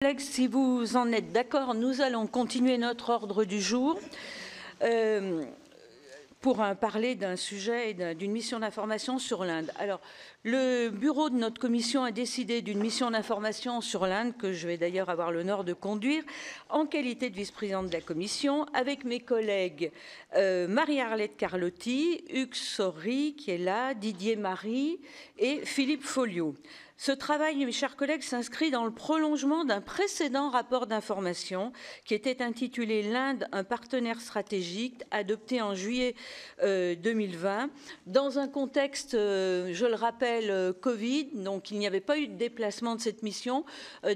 Collègues, si vous en êtes d'accord, nous allons continuer notre ordre du jour pour parler d'un sujet et d'une mission d'information sur l'Inde. Alors, le bureau de notre commission a décidé d'une mission d'information sur l'Inde, que je vais d'ailleurs avoir l'honneur de conduire, en qualité de vice-présidente de la commission, avec mes collègues Marie-Arlette Carlotti, Hugues Saury, qui est là, Didier Marie et Philippe Folliot. Ce travail, mes chers collègues, s'inscrit dans le prolongement d'un précédent rapport d'information qui était intitulé « L'Inde, un partenaire stratégique », adopté en juillet 2020, dans un contexte, je le rappelle, Covid, donc il n'y avait pas eu de déplacement de cette mission,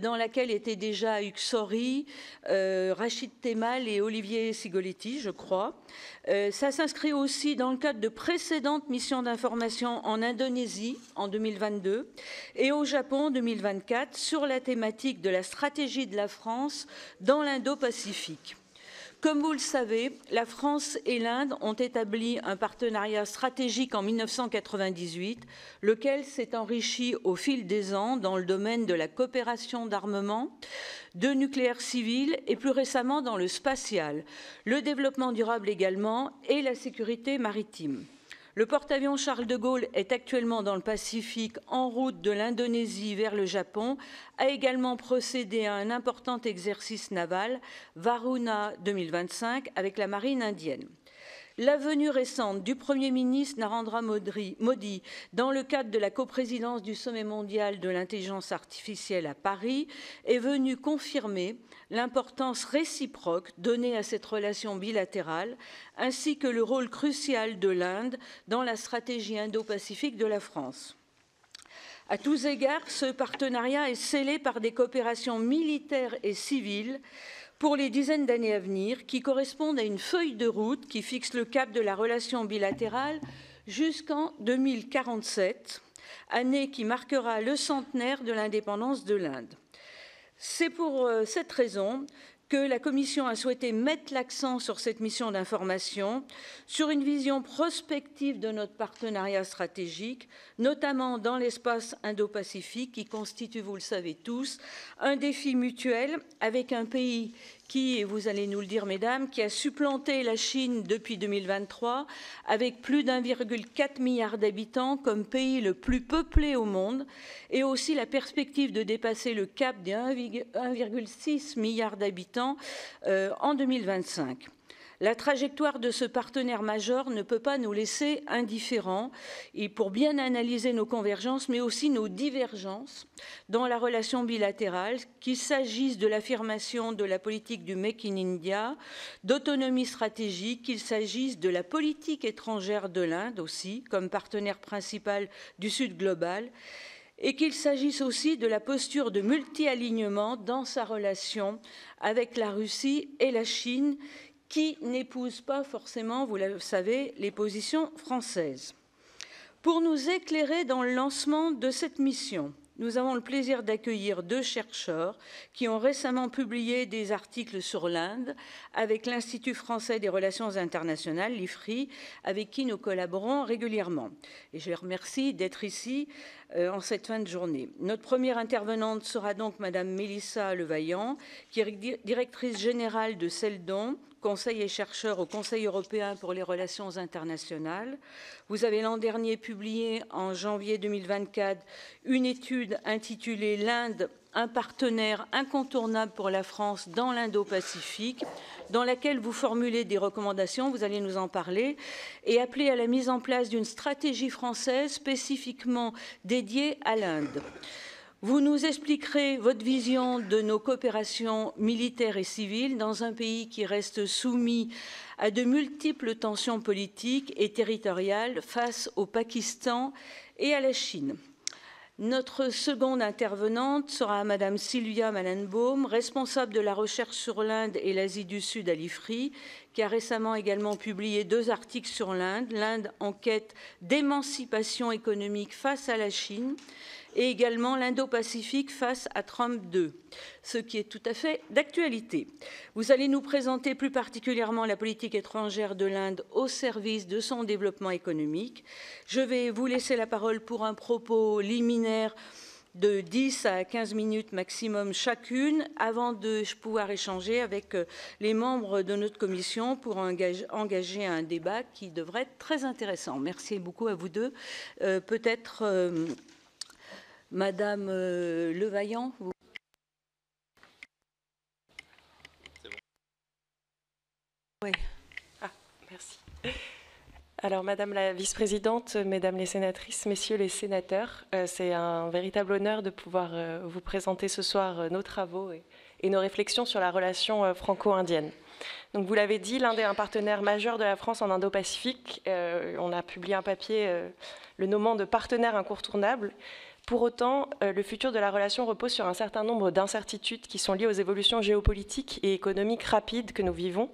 dans laquelle étaient déjà Hugues Saury, Rachid Temal et Olivier Sigoletti, je crois. Ça s'inscrit aussi dans le cadre de précédentes missions d'information en Indonésie en 2022 et au Japon en 2024 sur la thématique de la stratégie de la France dans l'Indo-Pacifique. Comme vous le savez, la France et l'Inde ont établi un partenariat stratégique en 1998, lequel s'est enrichi au fil des ans dans le domaine de la coopération d'armement, de nucléaire civil et plus récemment dans le spatial, le développement durable également et la sécurité maritime. Le porte-avions Charles de Gaulle est actuellement dans le Pacifique en route de l'Indonésie vers le Japon, a également procédé à un important exercice naval, Varuna 2025, avec la marine indienne. La venue récente du Premier ministre Narendra Modi dans le cadre de la coprésidence du Sommet mondial de l'intelligence artificielle à Paris est venue confirmer l'importance réciproque donnée à cette relation bilatérale, ainsi que le rôle crucial de l'Inde dans la stratégie indo-pacifique de la France. À tous égards, ce partenariat est scellé par des coopérations militaires et civiles pour les dizaines d'années à venir, qui correspondent à une feuille de route qui fixe le cap de la relation bilatérale jusqu'en 2047, année qui marquera le centenaire de l'indépendance de l'Inde. C'est pour cette raison que la Commission a souhaité mettre l'accent sur cette mission d'information, sur une vision prospective de notre partenariat stratégique, notamment dans l'espace Indo-Pacifique, qui constitue, vous le savez tous, un défi mutuel avec un pays qui, et vous allez nous le dire, mesdames, qui a supplanté la Chine depuis 2023, avec plus d'1,4 milliard d'habitants comme pays le plus peuplé au monde, et aussi la perspective de dépasser le cap des 1,6 milliard d'habitants en 2025. La trajectoire de ce partenaire majeur ne peut pas nous laisser indifférents et pour bien analyser nos convergences, mais aussi nos divergences dans la relation bilatérale, qu'il s'agisse de l'affirmation de la politique du Make in India, d'autonomie stratégique, qu'il s'agisse de la politique étrangère de l'Inde aussi, comme partenaire principal du Sud global, et qu'il s'agisse aussi de la posture de multi-alignement dans sa relation avec la Russie et la Chine, qui n'épousent pas forcément, vous le savez, les positions françaises. Pour nous éclairer dans le lancement de cette mission, nous avons le plaisir d'accueillir deux chercheurs qui ont récemment publié des articles sur l'Inde avec l'Institut français des relations internationales, l'IFRI, avec qui nous collaborons régulièrement. Et je les remercie d'être ici en cette fin de journée. Notre première intervenante sera donc Madame Mélissa Levaillant, qui est directrice générale de Seldon, conseil et chercheur au Conseil européen pour les relations internationales. Vous avez l'an dernier publié en janvier 2024 une étude intitulée « L'Inde, un partenaire incontournable pour la France dans l'Indo-Pacifique », dans laquelle vous formulez des recommandations, vous allez nous en parler, et appelez à la mise en place d'une stratégie française spécifiquement dédiée à l'Inde. Vous nous expliquerez votre vision de nos coopérations militaires et civiles dans un pays qui reste soumis à de multiples tensions politiques et territoriales face au Pakistan et à la Chine. Notre seconde intervenante sera Madame Sylvia Malenbaum, responsable de la recherche sur l'Inde et l'Asie du Sud à l'IFRI, qui a récemment également publié deux articles sur l'Inde, l'Inde en quête d'émancipation économique face à la Chine, et également l'Indo-Pacifique face à Trump II, ce qui est tout à fait d'actualité. Vous allez nous présenter plus particulièrement la politique étrangère de l'Inde au service de son développement économique. Je vais vous laisser la parole pour un propos liminaire de 10 à 15 minutes maximum chacune avant de pouvoir échanger avec les membres de notre commission pour engager un débat qui devrait être très intéressant. Merci beaucoup à vous deux. Peut-être Madame Levaillant, vous... C'est bon. Oui. Ah, merci. Alors, Madame la Vice-présidente, Mesdames les sénatrices, Messieurs les sénateurs, c'est un véritable honneur de pouvoir vous présenter ce soir nos travaux et nos réflexions sur la relation franco-indienne. Donc, vous l'avez dit, l'Inde est un partenaire majeur de la France en Indo-Pacifique. On a publié un papier le nommant de partenaire incontournable. Pour autant, le futur de la relation repose sur un certain nombre d'incertitudes qui sont liées aux évolutions géopolitiques et économiques rapides que nous vivons.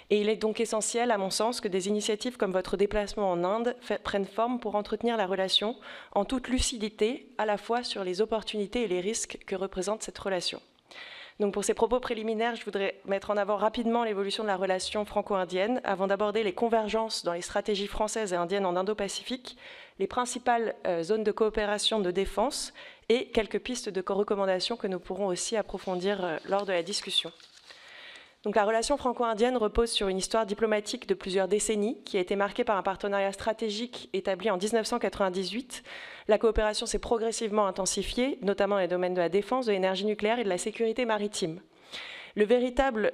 Et il est donc essentiel, à mon sens, que des initiatives comme votre déplacement en Inde prennent forme pour entretenir la relation en toute lucidité, à la fois sur les opportunités et les risques que représente cette relation. Donc pour ces propos préliminaires, je voudrais mettre en avant rapidement l'évolution de la relation franco-indienne avant d'aborder les convergences dans les stratégies françaises et indiennes en Indo-Pacifique, les principales zones de coopération de défense et quelques pistes de recommandations que nous pourrons aussi approfondir lors de la discussion. Donc la relation franco-indienne repose sur une histoire diplomatique de plusieurs décennies qui a été marquée par un partenariat stratégique établi en 1998. La coopération s'est progressivement intensifiée, notamment dans les domaines de la défense, de l'énergie nucléaire et de la sécurité maritime. Le véritable,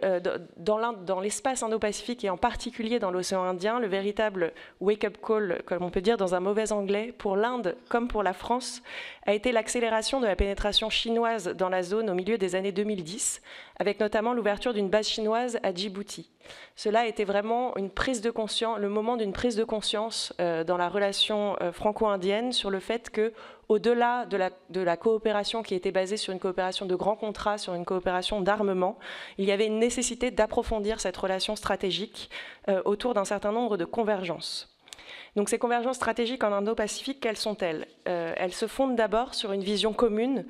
dans l'espace indo-pacifique et en particulier dans l'océan Indien, le véritable wake-up call, comme on peut dire dans un mauvais anglais, pour l'Inde comme pour la France, a été l'accélération de la pénétration chinoise dans la zone au milieu des années 2010, avec notamment l'ouverture d'une base chinoise à Djibouti. Cela a été vraiment une prise de conscience, le moment d'une prise de conscience dans la relation franco-indienne sur le fait que, au-delà de la coopération qui était basée sur une coopération de grands contrats, sur une coopération d'armement, il y avait une nécessité d'approfondir cette relation stratégique autour d'un certain nombre de convergences. Donc ces convergences stratégiques en Indo-Pacifique, quelles sont-elles ? Elles se fondent d'abord sur une vision commune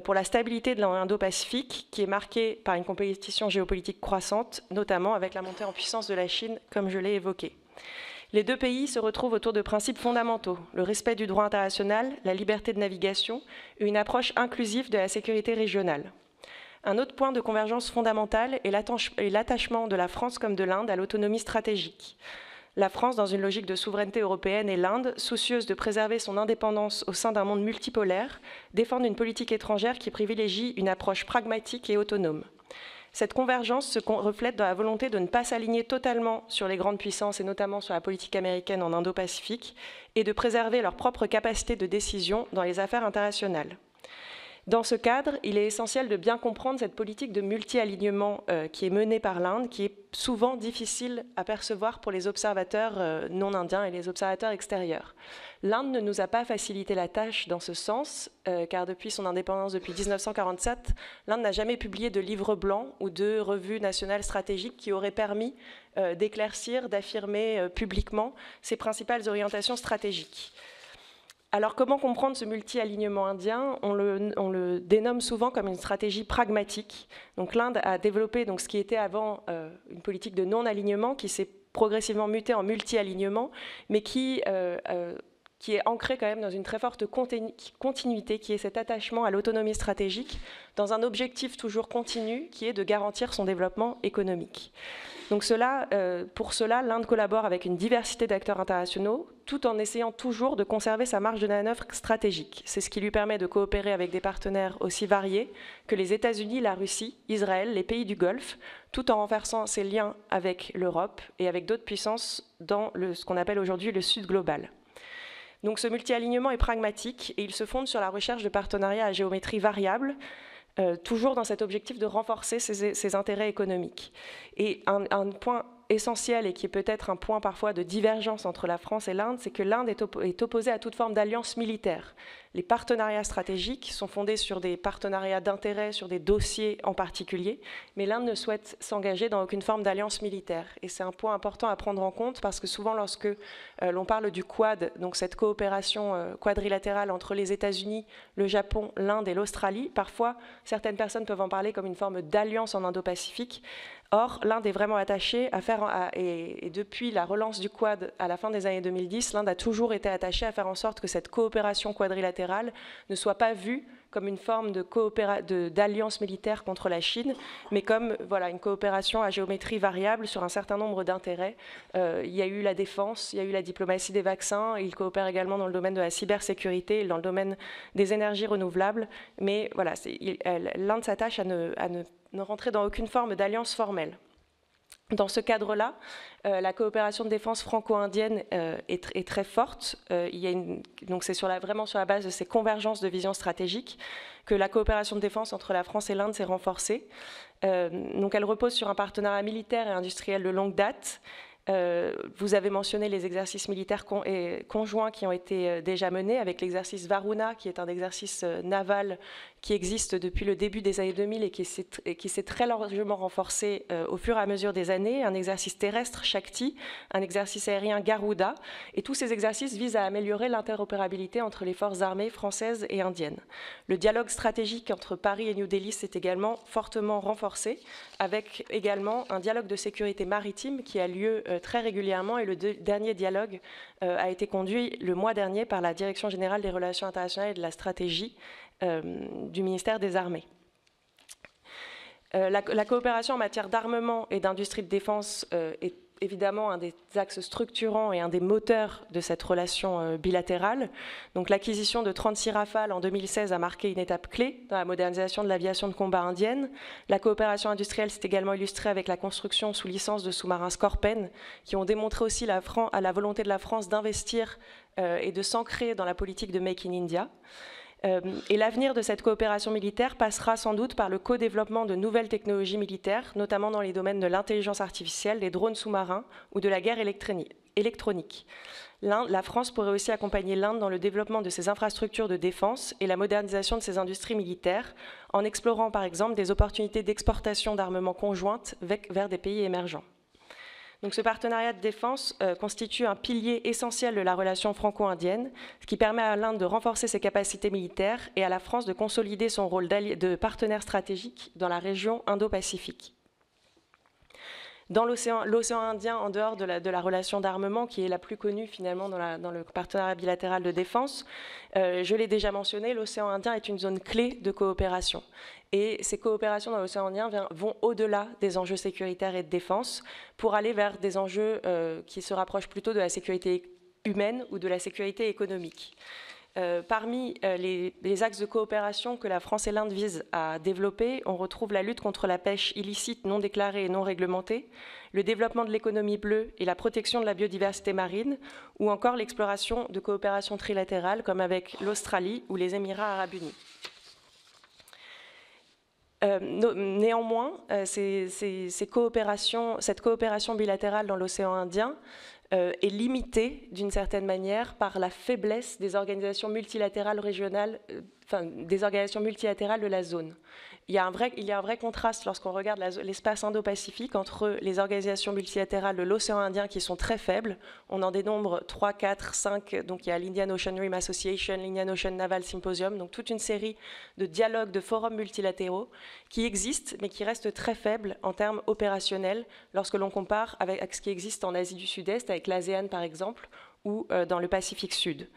pour la stabilité de l'Indo-Pacifique qui est marquée par une compétition géopolitique croissante, notamment avec la montée en puissance de la Chine, comme je l'ai évoqué. Les deux pays se retrouvent autour de principes fondamentaux, le respect du droit international, la liberté de navigation et une approche inclusive de la sécurité régionale. Un autre point de convergence fondamentale est l'attachement de la France comme de l'Inde à l'autonomie stratégique. La France, dans une logique de souveraineté européenne, et l'Inde, soucieuse de préserver son indépendance au sein d'un monde multipolaire, défendent une politique étrangère qui privilégie une approche pragmatique et autonome. Cette convergence se reflète dans la volonté de ne pas s'aligner totalement sur les grandes puissances et notamment sur la politique américaine en Indo-Pacifique et de préserver leur propre capacité de décision dans les affaires internationales. Dans ce cadre, il est essentiel de bien comprendre cette politique de multi-alignement qui est menée par l'Inde, qui est souvent difficile à percevoir pour les observateurs non indiens et les observateurs extérieurs. L'Inde ne nous a pas facilité la tâche dans ce sens, car depuis son indépendance, depuis 1947, l'Inde n'a jamais publié de livre blanc ou de revue nationale stratégique qui aurait permis d'éclaircir, d'affirmer publiquement ses principales orientations stratégiques. Alors, comment comprendre ce multi-alignement indien ? On le dénomme souvent comme une stratégie pragmatique. Donc, l'Inde a développé ce qui était avant une politique de non-alignement qui s'est progressivement mutée en multi-alignement, mais qui est ancrée quand même dans une très forte continuité, qui est cet attachement à l'autonomie stratégique, dans un objectif toujours continu, qui est de garantir son développement économique. Donc pour cela, l'Inde collabore avec une diversité d'acteurs internationaux, tout en essayant toujours de conserver sa marge de manœuvre stratégique. C'est ce qui lui permet de coopérer avec des partenaires aussi variés que les États-Unis, la Russie, Israël, les pays du Golfe, tout en renforçant ses liens avec l'Europe et avec d'autres puissances dans ce qu'on appelle aujourd'hui le Sud global. Donc ce multi-alignement est pragmatique et il se fonde sur la recherche de partenariats à géométrie variable, toujours dans cet objectif de renforcer ses intérêts économiques. Et un point essentiel et qui est peut-être un point parfois de divergence entre la France et l'Inde, c'est que l'Inde est opposée à toute forme d'alliance militaire. Les partenariats stratégiques sont fondés sur des partenariats d'intérêt, sur des dossiers en particulier, mais l'Inde ne souhaite s'engager dans aucune forme d'alliance militaire. Et c'est un point important à prendre en compte parce que souvent lorsque l'on parle du Quad, donc cette coopération quadrilatérale entre les États-Unis, le Japon, l'Inde et l'Australie, parfois certaines personnes peuvent en parler comme une forme d'alliance en Indo-Pacifique. Or, l'Inde est vraiment attachée et depuis la relance du Quad à la fin des années 2010, l'Inde a toujours été attachée à faire en sorte que cette coopération quadrilatérale ne soit pas vue comme une forme d'alliance militaire contre la Chine, mais comme voilà, une coopération à géométrie variable sur un certain nombre d'intérêts. Il y a eu la défense, il y a eu la diplomatie des vaccins, il coopère également dans le domaine de la cybersécurité et dans le domaine des énergies renouvelables, mais voilà, l'Inde s'attache à ne rentrer dans aucune forme d'alliance formelle. Dans ce cadre-là, la coopération de défense franco-indienne est très forte. Donc c'est vraiment sur la base de ces convergences de vision stratégique que la coopération de défense entre la France et l'Inde s'est renforcée. Donc elle repose sur un partenariat militaire et industriel de longue date. Vous avez mentionné les exercices militaires conjoints qui ont été déjà menés, avec l'exercice Varuna, qui est un exercice naval qui existe depuis le début des années 2000 et qui s'est très largement renforcé au fur et à mesure des années, un exercice terrestre Shakti, un exercice aérien Garuda, et tous ces exercices visent à améliorer l'interopérabilité entre les forces armées françaises et indiennes. Le dialogue stratégique entre Paris et New Delhi s'est également fortement renforcé, avec également un dialogue de sécurité maritime qui a lieu très régulièrement, et le dernier dialogue a été conduit le mois dernier par la Direction générale des relations internationales et de la stratégie du ministère des Armées. La coopération en matière d'armement et d'industrie de défense est évidemment un des axes structurants et un des moteurs de cette relation bilatérale. Donc l'acquisition de 36 Rafales en 2016 a marqué une étape clé dans la modernisation de l'aviation de combat indienne. La coopération industrielle s'est également illustrée avec la construction sous licence de sous-marins Skorpen, qui ont démontré aussi la volonté de la France d'investir et de s'ancrer dans la politique de Make in India. Et l'avenir de cette coopération militaire passera sans doute par le co-développement de nouvelles technologies militaires, notamment dans les domaines de l'intelligence artificielle, des drones sous-marins ou de la guerre électronique. La France pourrait aussi accompagner l'Inde dans le développement de ses infrastructures de défense et la modernisation de ses industries militaires, en explorant par exemple des opportunités d'exportation d'armements conjointes vers des pays émergents. Donc ce partenariat de défense constitue un pilier essentiel de la relation franco-indienne, ce qui permet à l'Inde de renforcer ses capacités militaires et à la France de consolider son rôle de partenaire stratégique dans la région Indo-Pacifique. Dans l'océan Indien, en dehors de la relation d'armement, qui est la plus connue finalement dans le partenariat bilatéral de défense, je l'ai déjà mentionné, l'océan Indien est une zone clé de coopération. Et ces coopérations dans l'océan Indien vont au-delà des enjeux sécuritaires et de défense pour aller vers des enjeux qui se rapprochent plutôt de la sécurité humaine ou de la sécurité économique. Parmi les axes de coopération que la France et l'Inde visent à développer, on retrouve la lutte contre la pêche illicite, non déclarée et non réglementée, le développement de l'économie bleue et la protection de la biodiversité marine, ou encore l'exploration de coopérations trilatérales comme avec l'Australie ou les Émirats arabes unis. Néanmoins, cette coopération bilatérale dans l'océan Indien est limitée d'une certaine manière par la faiblesse des organisations multilatérales régionales, des organisations multilatérales de la zone. Il y a un vrai contraste lorsqu'on regarde l'espace Indo-Pacifique entre les organisations multilatérales de l'océan Indien qui sont très faibles. On en dénombre 3, 4, 5. Donc il y a l'Indian Ocean Rim Association, l'Indian Ocean Naval Symposium, donc toute une série de dialogues, de forums multilatéraux qui existent, mais qui restent très faibles en termes opérationnels lorsque l'on compare avec ce qui existe en Asie du Sud-Est, avec l'ASEAN par exemple, ou dans le Pacifique Sud.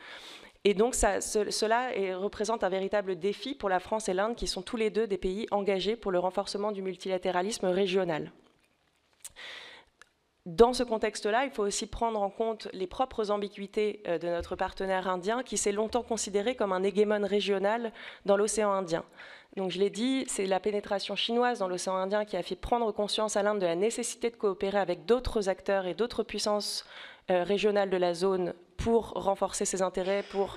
Et donc cela représente un véritable défi pour la France et l'Inde, qui sont tous les deux des pays engagés pour le renforcement du multilatéralisme régional. Dans ce contexte-là, il faut aussi prendre en compte les propres ambiguïtés de notre partenaire indien, qui s'est longtemps considéré comme un hégémone régional dans l'océan Indien. Donc je l'ai dit, c'est la pénétration chinoise dans l'océan Indien qui a fait prendre conscience à l'Inde de la nécessité de coopérer avec d'autres acteurs et d'autres puissances régionales de la zone pour renforcer ses intérêts, pour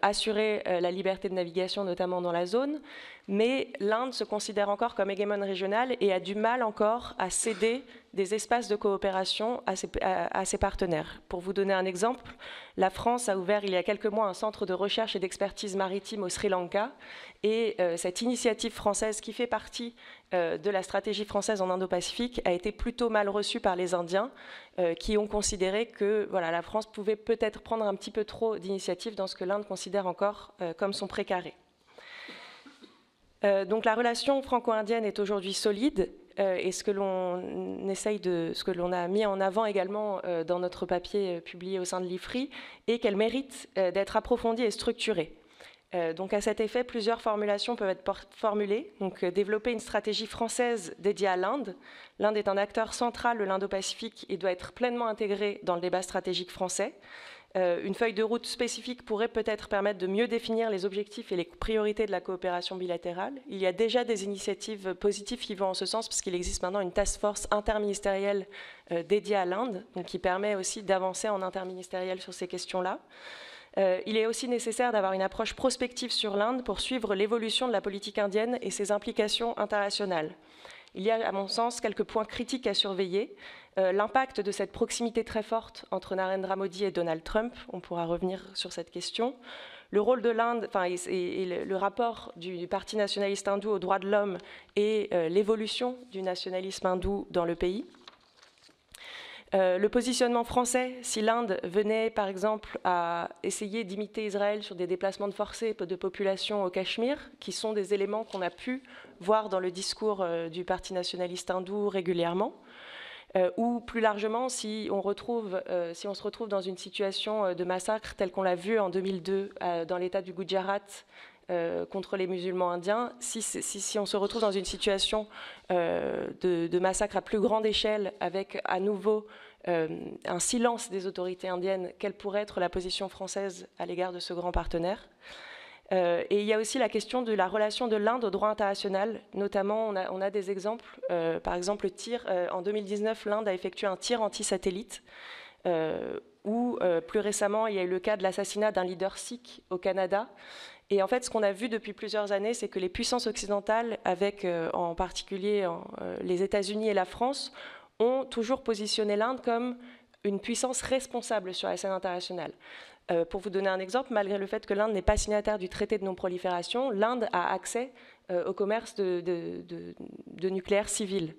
assurer la liberté de navigation, notamment dans la zone. Mais l'Inde se considère encore comme hégémone régionale et a du mal encore à céder des espaces de coopération à ses partenaires. Pour vous donner un exemple, la France a ouvert il y a quelques mois un centre de recherche et d'expertise maritime au Sri Lanka, et cette initiative française qui fait partie de la stratégie française en Indo-Pacifique a été plutôt mal reçue par les Indiens, qui ont considéré que la France pouvait peut-être prendre un petit peu trop d'initiatives dans ce que l'Inde considère encore comme son précaré. Donc la relation franco-indienne est aujourd'hui solide, et ce que l'on a mis en avant également dans notre papier publié au sein de l'IFRI est qu'elle mérite d'être approfondie et structurée. Donc à cet effet, plusieurs formulations peuvent être formulées. Donc développer une stratégie française dédiée à l'Inde. L'Inde est un acteur central de l'Indo-Pacifique et doit être pleinement intégrée dans le débat stratégique français. Une feuille de route spécifique pourrait peut-être permettre de mieux définir les objectifs et les priorités de la coopération bilatérale. Il y a déjà des initiatives positives qui vont en ce sens, puisqu'il existe maintenant une task force interministérielle dédiée à l'Inde, qui permet aussi d'avancer en interministériel sur ces questions-là. Il est aussi nécessaire d'avoir une approche prospective sur l'Inde pour suivre l'évolution de la politique indienne et ses implications internationales. Il y a, à mon sens, quelques points critiques à surveiller. L'impact de cette proximité très forte entre Narendra Modi et Donald Trump, on pourra revenir sur cette question. Le rôle de l'Inde, et le rapport du Parti nationaliste hindou aux droits de l'homme et l'évolution du nationalisme hindou dans le pays. Le positionnement français, si l'Inde venait par exemple à essayer d'imiter Israël sur des déplacements de forcés de population au Cachemire, qui sont des éléments qu'on a pu voir dans le discours du Parti nationaliste hindou régulièrement, ou plus largement si on se retrouve dans une situation de massacre telle qu'on l'a vu en 2002 dans l'état du Gujarat contre les musulmans indiens, si on se retrouve dans une situation de massacre à plus grande échelle avec à nouveau un silence des autorités indiennes, quelle pourrait être la position française à l'égard de ce grand partenaire? Et il y a aussi la question de la relation de l'Inde au droit international. Notamment, on a des exemples. Par exemple, le tir. En 2019, l'Inde a effectué un tir anti-satellite. Ou plus récemment, il y a eu le cas de l'assassinat d'un leader sikh au Canada. Et en fait, ce qu'on a vu depuis plusieurs années, c'est que les puissances occidentales, avec en particulier les États-Unis et la France, ont toujours positionné l'Inde comme une puissance responsable sur la scène internationale. Pour vous donner un exemple, malgré le fait que l'Inde n'est pas signataire du traité de non-prolifération, l'Inde a accès au commerce de nucléaire civil.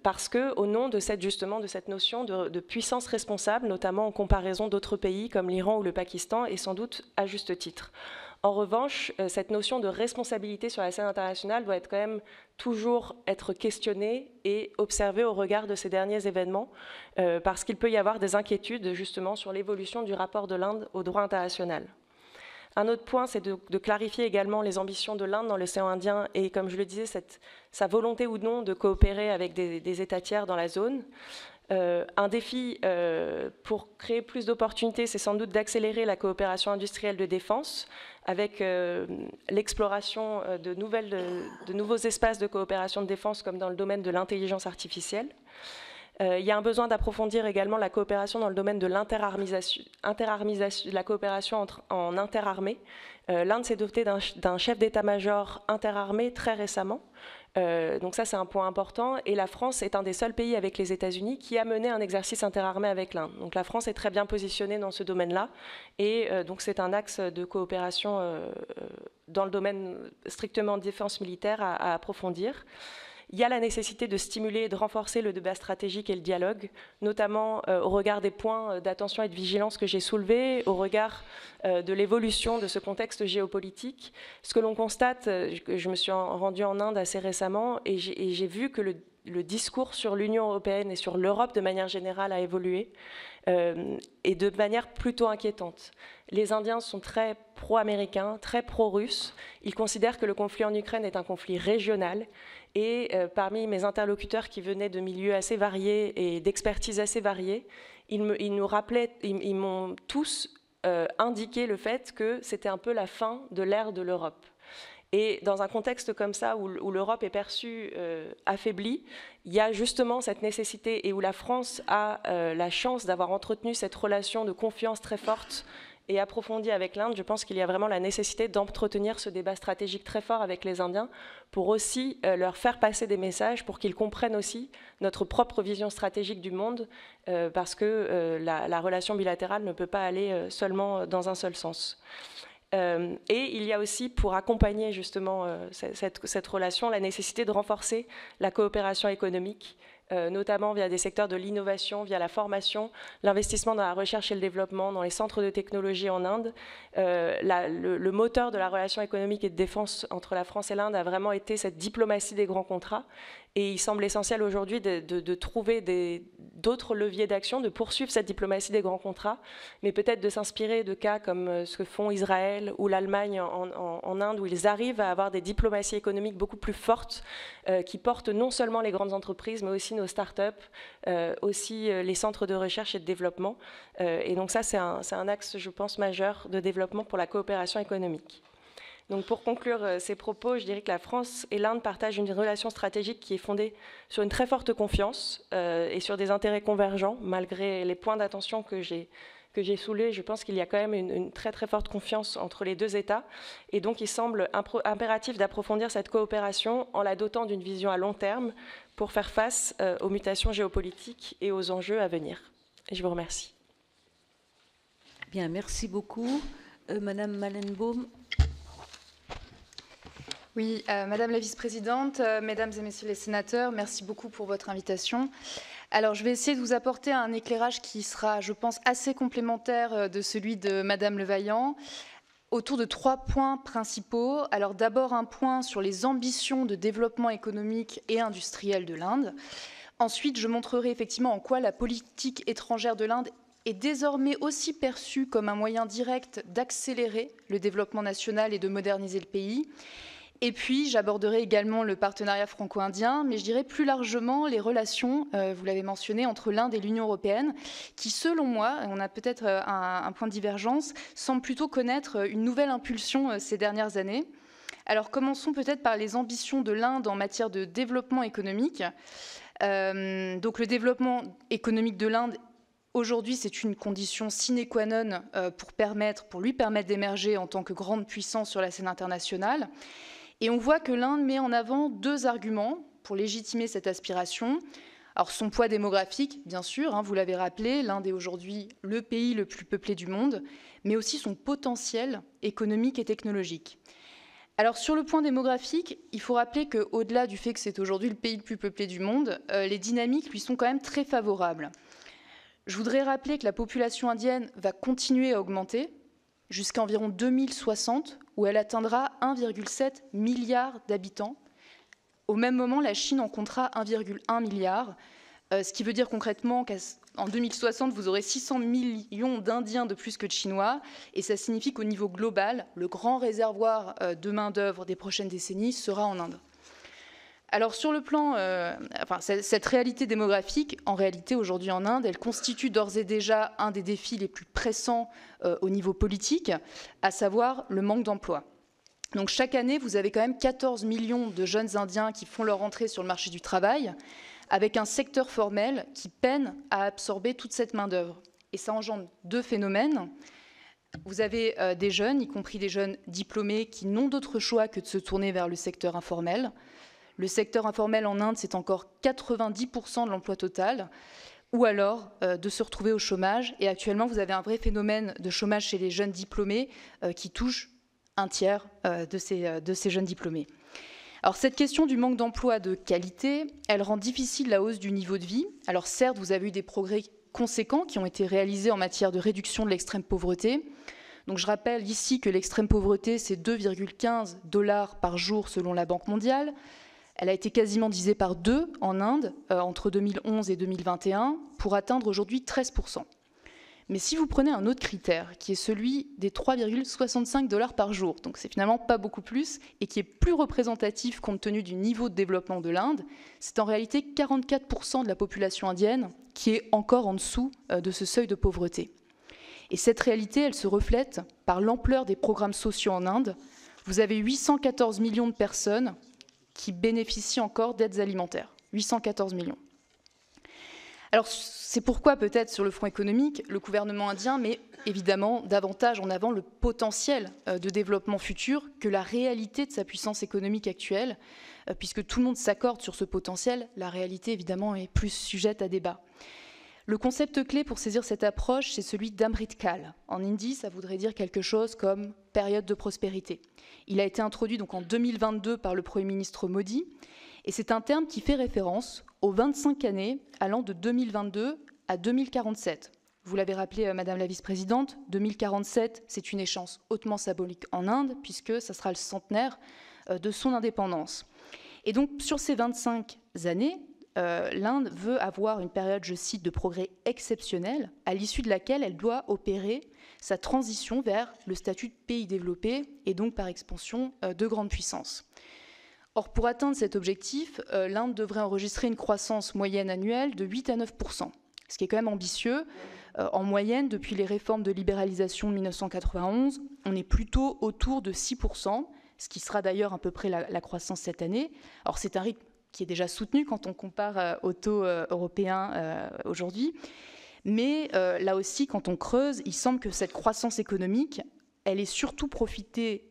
Parce que, au nom de cette notion de puissance responsable, notamment en comparaison d'autres pays comme l'Iran ou le Pakistan, et sans doute à juste titre. En revanche, cette notion de responsabilité sur la scène internationale doit quand même toujours être questionnée et observée au regard de ces derniers événements, parce qu'il peut y avoir des inquiétudes justement sur l'évolution du rapport de l'Inde au droit international. Un autre point, c'est de clarifier également les ambitions de l'Inde dans l'océan Indien et, comme je le disais, sa volonté ou non de coopérer avec des États tiers dans la zone. Un défi pour créer plus d'opportunités, c'est sans doute d'accélérer la coopération industrielle de défense avec l'exploration de nouveaux espaces de coopération de défense comme dans le domaine de l'intelligence artificielle. Il y a un besoin d'approfondir également la coopération dans le domaine de la coopération en interarmée. L'Inde s'est dotée d'un chef d'état-major interarmé très récemment. Donc ça, c'est un point important. Et la France est un des seuls pays avec les États-Unis qui a mené un exercice interarmé avec l'Inde. Donc la France est très bien positionnée dans ce domaine-là. Et donc c'est un axe de coopération dans le domaine strictement de défense militaire à approfondir. Il y a la nécessité de stimuler et de renforcer le débat stratégique et le dialogue, notamment au regard des points d'attention et de vigilance que j'ai soulevés, au regard de l'évolution de ce contexte géopolitique. Ce que l'on constate, je me suis rendue en Inde assez récemment et j'ai vu que le discours sur l'Union européenne et sur l'Europe de manière générale a évolué et de manière plutôt inquiétante. Les Indiens sont très pro-américains, très pro-russes. Ils considèrent que le conflit en Ukraine est un conflit régional. Et parmi mes interlocuteurs qui venaient de milieux assez variés et d'expertises assez variées, ils m'ont tous indiqué le fait que c'était un peu la fin de l'ère de l'Europe. Et dans un contexte comme ça, où l'Europe est perçue affaiblie, il y a justement cette nécessité, et où la France a la chance d'avoir entretenu cette relation de confiance très forte et approfondie avec l'Inde. Je pense qu'il y a vraiment la nécessité d'entretenir ce débat stratégique très fort avec les Indiens pour aussi leur faire passer des messages, pour qu'ils comprennent aussi notre propre vision stratégique du monde, parce que la relation bilatérale ne peut pas aller seulement dans un seul sens. Et il y a aussi, pour accompagner justement cette relation, la nécessité de renforcer la coopération économique notamment via des secteurs de l'innovation, via la formation, l'investissement dans la recherche et le développement, dans les centres de technologie en Inde. Le moteur de la relation économique et de défense entre la France et l'Inde a vraiment été cette diplomatie des grands contrats. Et il semble essentiel aujourd'hui de trouver d'autres leviers d'action, de poursuivre cette diplomatie des grands contrats, mais peut-être de s'inspirer de cas comme ce que font Israël ou l'Allemagne en Inde, où ils arrivent à avoir des diplomaties économiques beaucoup plus fortes, qui portent non seulement les grandes entreprises, mais aussi nos start-up, aussi les centres de recherche et de développement. Et donc ça, c'est un axe, je pense, majeur de développement pour la coopération économique. Donc pour conclure ces propos, je dirais que la France et l'Inde partagent une relation stratégique qui est fondée sur une très forte confiance et sur des intérêts convergents. Malgré les points d'attention que j'ai soulevés, je pense qu'il y a quand même une très très forte confiance entre les deux États. Et donc il semble impératif d'approfondir cette coopération en la dotant d'une vision à long terme pour faire face aux mutations géopolitiques et aux enjeux à venir. Et je vous remercie. Bien, merci beaucoup. Madame Mallenbaum. Oui, Madame la Vice-présidente, Mesdames et Messieurs les sénateurs, merci beaucoup pour votre invitation. Alors, je vais essayer de vous apporter un éclairage qui sera, je pense, assez complémentaire de celui de Madame Levaillant, autour de 3 points principaux. Alors, d'abord, un point sur les ambitions de développement économique et industriel de l'Inde. Ensuite, je montrerai effectivement en quoi la politique étrangère de l'Inde est désormais aussi perçue comme un moyen direct d'accélérer le développement national et de moderniser le pays. Et puis, j'aborderai également le partenariat franco-indien, mais je dirais plus largement les relations, vous l'avez mentionné, entre l'Inde et l'Union européenne, qui, selon moi, on a peut-être un point de divergence, semblent plutôt connaître une nouvelle impulsion ces dernières années. Alors, commençons peut-être par les ambitions de l'Inde en matière de développement économique. Donc, le développement économique de l'Inde, aujourd'hui, c'est une condition sine qua non pour lui permettre d'émerger en tant que grande puissance sur la scène internationale. Et on voit que l'Inde met en avant 2 arguments pour légitimer cette aspiration. Alors son poids démographique, bien sûr, vous l'avez rappelé, l'Inde est aujourd'hui le pays le plus peuplé du monde, mais aussi son potentiel économique et technologique. Alors sur le point démographique, il faut rappeler qu'au-delà du fait que c'est aujourd'hui le pays le plus peuplé du monde, les dynamiques lui sont quand même très favorables. Je voudrais rappeler que la population indienne va continuer à augmenter jusqu'à environ 2060, où elle atteindra 1,7 milliard d'habitants. Au même moment, la Chine en comptera 1,1 milliard, ce qui veut dire concrètement qu'en 2060, vous aurez 600 millions d'Indiens de plus que de Chinois, et ça signifie qu'au niveau global, le grand réservoir de main-d'œuvre des prochaines décennies sera en Inde. Alors sur le plan, cette réalité démographique, en réalité aujourd'hui en Inde, elle constitue d'ores et déjà un des défis les plus pressants au niveau politique, à savoir le manque d'emploi. Donc chaque année, vous avez quand même 14 millions de jeunes Indiens qui font leur entrée sur le marché du travail, avec un secteur formel qui peine à absorber toute cette main-d'œuvre. Et ça engendre 2 phénomènes. Vous avez des jeunes, y compris des jeunes diplômés, qui n'ont d'autre choix que de se tourner vers le secteur informel. Le secteur informel en Inde, c'est encore 90% de l'emploi total, ou alors de se retrouver au chômage. Et actuellement, vous avez un vrai phénomène de chômage chez les jeunes diplômés qui touche un tiers de ces jeunes diplômés. Alors cette question du manque d'emploi de qualité, elle rend difficile la hausse du niveau de vie. Alors certes, vous avez eu des progrès conséquents qui ont été réalisés en matière de réduction de l'extrême pauvreté. Donc je rappelle ici que l'extrême pauvreté, c'est 2,15 $ par jour selon la Banque mondiale. Elle a été quasiment divisée par 2 en Inde entre 2011 et 2021 pour atteindre aujourd'hui 13%. Mais si vous prenez un autre critère qui est celui des 3,65 $ par jour, donc c'est finalement pas beaucoup plus et qui est plus représentatif compte tenu du niveau de développement de l'Inde, c'est en réalité 44% de la population indienne qui est encore en dessous de ce seuil de pauvreté. Et cette réalité, elle se reflète par l'ampleur des programmes sociaux en Inde. Vous avez 814 millions de personnes qui bénéficient encore d'aides alimentaires. 814 millions. Alors, c'est pourquoi, peut-être, sur le front économique, le gouvernement indien met évidemment davantage en avant le potentiel de développement futur que la réalité de sa puissance économique actuelle, puisque tout le monde s'accorde sur ce potentiel, la réalité, évidemment, est plus sujette à débat. Le concept clé pour saisir cette approche, c'est celui d'Amrit Kal. En hindi, ça voudrait dire quelque chose comme période de prospérité. Il a été introduit donc en 2022 par le Premier ministre Modi. Et c'est un terme qui fait référence aux 25 années allant de 2022 à 2047. Vous l'avez rappelé, Madame la Vice-présidente, 2047, c'est une échéance hautement symbolique en Inde, puisque ça sera le centenaire de son indépendance. Et donc, sur ces 25 années, l'Inde veut avoir une période, je cite, de progrès exceptionnel, à l'issue de laquelle elle doit opérer sa transition vers le statut de pays développé, et donc par expansion de grande puissance. Or, pour atteindre cet objectif, l'Inde devrait enregistrer une croissance moyenne annuelle de 8 à 9%, ce qui est quand même ambitieux. En moyenne, depuis les réformes de libéralisation de 1991, on est plutôt autour de 6%, ce qui sera d'ailleurs à peu près la croissance cette année. Alors, c'est un rythme qui est déjà soutenu quand on compare au taux européen aujourd'hui. Mais là aussi, quand on creuse, il semble que cette croissance économique, elle est surtout profitée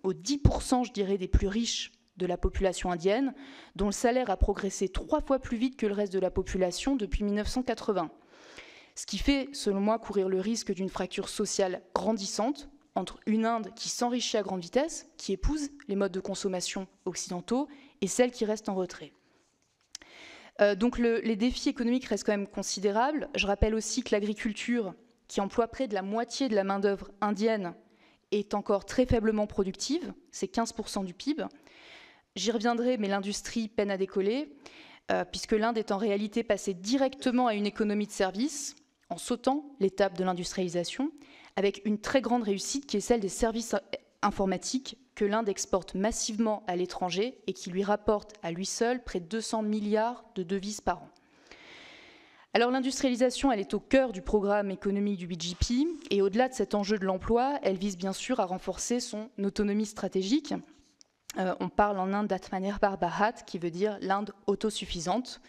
aux 10%, je dirais, des plus riches de la population indienne, dont le salaire a progressé 3 fois plus vite que le reste de la population depuis 1980. Ce qui fait, selon moi, courir le risque d'une fracture sociale grandissante entre une Inde qui s'enrichit à grande vitesse, qui épouse les modes de consommation occidentaux, et celle qui reste en retrait. Donc les défis économiques restent quand même considérables. Je rappelle aussi que l'agriculture, qui emploie près de la moitié de la main-d'œuvre indienne, est encore très faiblement productive, c'est 15% du PIB. J'y reviendrai, mais l'industrie peine à décoller, puisque l'Inde est en réalité passée directement à une économie de services, en sautant l'étape de l'industrialisation, avec une très grande réussite qui est celle des services informatiques que l'Inde exporte massivement à l'étranger et qui lui rapporte à lui seul près de 200 milliards de devises par an. Alors l'industrialisation, elle est au cœur du programme économique du BJP et au-delà de cet enjeu de l'emploi, elle vise bien sûr à renforcer son autonomie stratégique. On parle en Inde d'Atmanirbhar Bharat, qui veut dire l'Inde autosuffisante.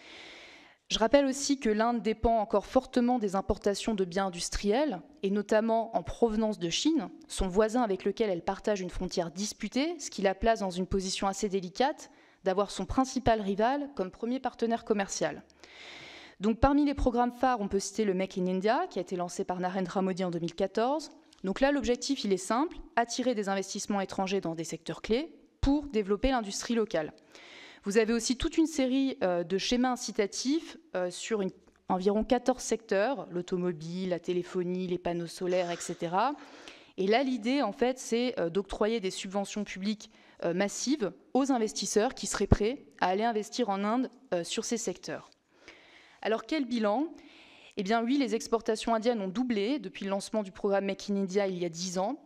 Je rappelle aussi que l'Inde dépend encore fortement des importations de biens industriels, et notamment en provenance de Chine, son voisin avec lequel elle partage une frontière disputée, ce qui la place dans une position assez délicate d'avoir son principal rival comme premier partenaire commercial. Donc parmi les programmes phares, on peut citer le Make in India, qui a été lancé par Narendra Modi en 2014. Donc là, l'objectif, il est simple, attirer des investissements étrangers dans des secteurs clés pour développer l'industrie locale. Vous avez aussi toute une série de schémas incitatifs sur environ 14 secteurs, l'automobile, la téléphonie, les panneaux solaires, etc. Et là, l'idée, en fait, c'est d'octroyer des subventions publiques massives aux investisseurs qui seraient prêts à aller investir en Inde sur ces secteurs. Alors, quel bilan ? Eh bien, oui, les exportations indiennes ont doublé depuis le lancement du programme Make in India il y a 10 ans,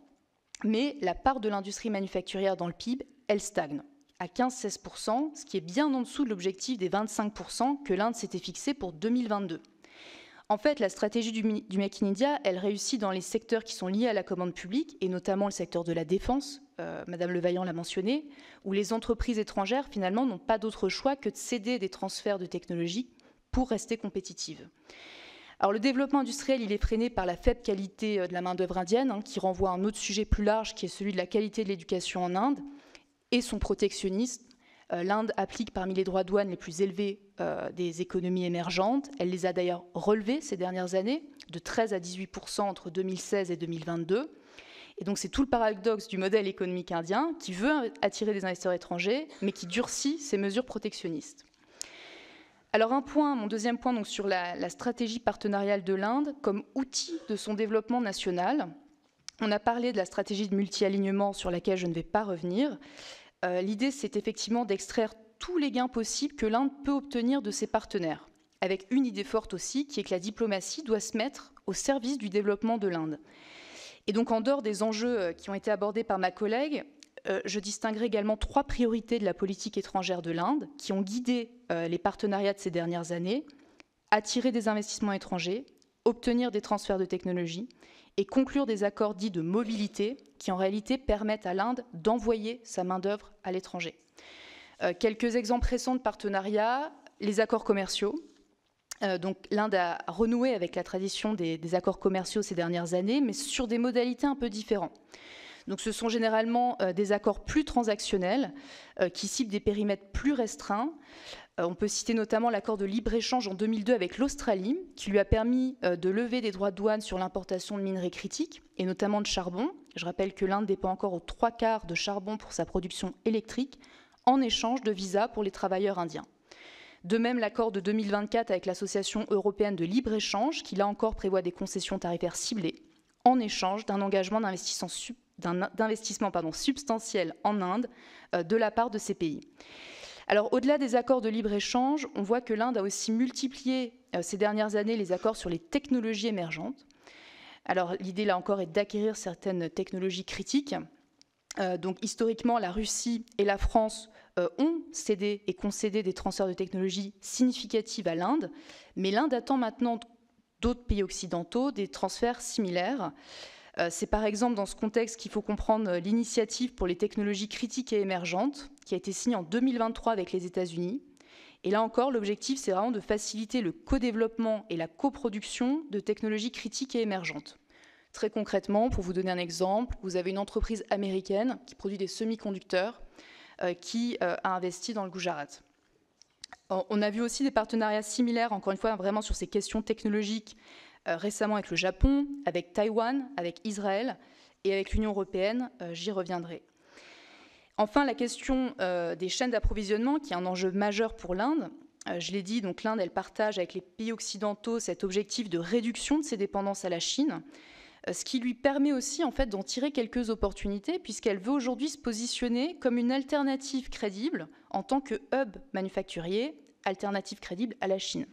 mais la part de l'industrie manufacturière dans le PIB, elle stagne à 15-16%, ce qui est bien en dessous de l'objectif des 25% que l'Inde s'était fixé pour 2022. En fait, la stratégie du Make in India, elle réussit dans les secteurs qui sont liés à la commande publique, et notamment le secteur de la défense, Madame Levaillant l'a mentionné, où les entreprises étrangères, finalement, n'ont pas d'autre choix que de céder des transferts de technologie pour rester compétitives. Alors, le développement industriel, il est freiné par la faible qualité de la main-d'œuvre indienne, qui renvoie à un autre sujet plus large, qui est celui de la qualité de l'éducation en Inde, et son protectionnisme. L'Inde applique parmi les droits de douane les plus élevés des économies émergentes. Elle les a d'ailleurs relevés ces dernières années, de 13 à 18% entre 2016 et 2022. Et donc c'est tout le paradoxe du modèle économique indien qui veut attirer des investisseurs étrangers, mais qui durcit ses mesures protectionnistes. Alors mon deuxième point donc, sur la stratégie partenariale de l'Inde comme outil de son développement national. On a parlé de la stratégie de multi-alignement sur laquelle je ne vais pas revenir. L'idée, c'est effectivement d'extraire tous les gains possibles que l'Inde peut obtenir de ses partenaires, avec une idée forte aussi, qui est que la diplomatie doit se mettre au service du développement de l'Inde. Et donc, en dehors des enjeux qui ont été abordés par ma collègue, je distinguerai également 3 priorités de la politique étrangère de l'Inde qui ont guidé les partenariats de ces dernières années: attirer des investissements étrangers, obtenir des transferts de technologies et conclure des accords dits de mobilité qui en réalité permettent à l'Inde d'envoyer sa main-d'œuvre à l'étranger. Quelques exemples récents de partenariats: les accords commerciaux. Donc l'Inde a renoué avec la tradition des accords commerciaux ces dernières années, mais sur des modalités un peu différentes. Donc ce sont généralement des accords plus transactionnels qui ciblent des périmètres plus restreints. On peut citer notamment l'accord de libre-échange en 2002 avec l'Australie, qui lui a permis de lever des droits de douane sur l'importation de minerais critiques, et notamment de charbon. Je rappelle que l'Inde dépend encore aux 3/4 de charbon pour sa production électrique, en échange de visas pour les travailleurs indiens. De même, l'accord de 2024 avec l'Association européenne de libre-échange, qui là encore prévoit des concessions tarifaires ciblées, en échange d'un engagement d'investissement substantiel en Inde de la part de ces pays. Alors, au-delà des accords de libre-échange, on voit que l'Inde a aussi multiplié ces dernières années les accords sur les technologies émergentes. Alors, l'idée, là encore, est d'acquérir certaines technologies critiques. Donc, historiquement, la Russie et la France ont cédé et concédé des transferts de technologies significatifs à l'Inde, mais l'Inde attend maintenant d'autres pays occidentaux des transferts similaires. C'est par exemple dans ce contexte qu'il faut comprendre l'initiative pour les technologies critiques et émergentes qui a été signée en 2023 avec les États-Unis. Et là encore, l'objectif, c'est vraiment de faciliter le co-développement et la coproduction de technologies critiques et émergentes. Très concrètement, pour vous donner un exemple, vous avez une entreprise américaine qui produit des semi-conducteurs qui a investi dans le Gujarat. On a vu aussi des partenariats similaires, encore une fois, vraiment sur ces questions technologiques, récemment avec le Japon, avec Taïwan, avec Israël et avec l'Union européenne, j'y reviendrai. Enfin, la question des chaînes d'approvisionnement, qui est un enjeu majeur pour l'Inde. Je l'ai dit, donc l'Inde, elle partage avec les pays occidentaux cet objectif de réduction de ses dépendances à la Chine, ce qui lui permet aussi en fait d'en tirer quelques opportunités, puisqu'elle veut aujourd'hui se positionner comme une alternative crédible en tant que hub manufacturier, alternative crédible à la Chine.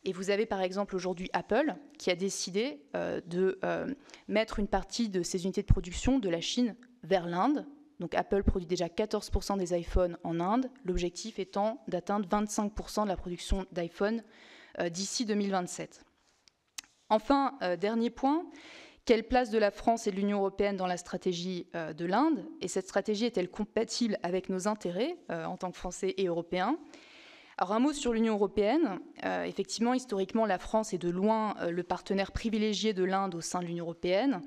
Et vous avez par exemple aujourd'hui Apple qui a décidé de mettre une partie de ses unités de production de la Chine vers l'Inde. Donc Apple produit déjà 14% des iPhones en Inde, l'objectif étant d'atteindre 25% de la production d'iPhone d'ici 2027. Enfin, dernier point, quelle place de la France et de l'Union européenne dans la stratégie de l'Inde? Et cette stratégie est-elle compatible avec nos intérêts en tant que Français et Européens? Alors un mot sur l'Union européenne. Effectivement, historiquement, la France est de loin le partenaire privilégié de l'Inde au sein de l'Union européenne.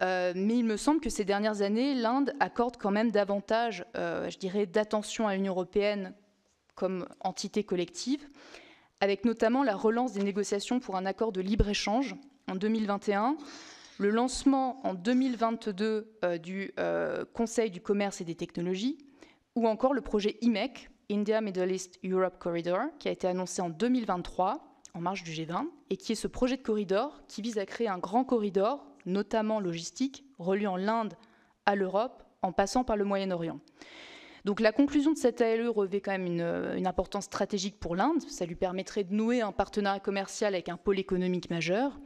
Mais il me semble que ces dernières années, l'Inde accorde quand même davantage, je dirais, d'attention à l'Union européenne comme entité collective, avec notamment la relance des négociations pour un accord de libre-échange en 2021, le lancement en 2022 du Conseil du commerce et des technologies, ou encore le projet IMEC, India Middle East Europe Corridor, qui a été annoncé en 2023, en marge du G20, et qui est ce projet de corridor qui vise à créer un grand corridor, notamment logistique, reliant l'Inde à l'Europe, en passant par le Moyen-Orient. Donc la conclusion de cette ALE revêt quand même une importance stratégique pour l'Inde. Ça lui permettrait de nouer un partenariat commercial avec un pôle économique majeur.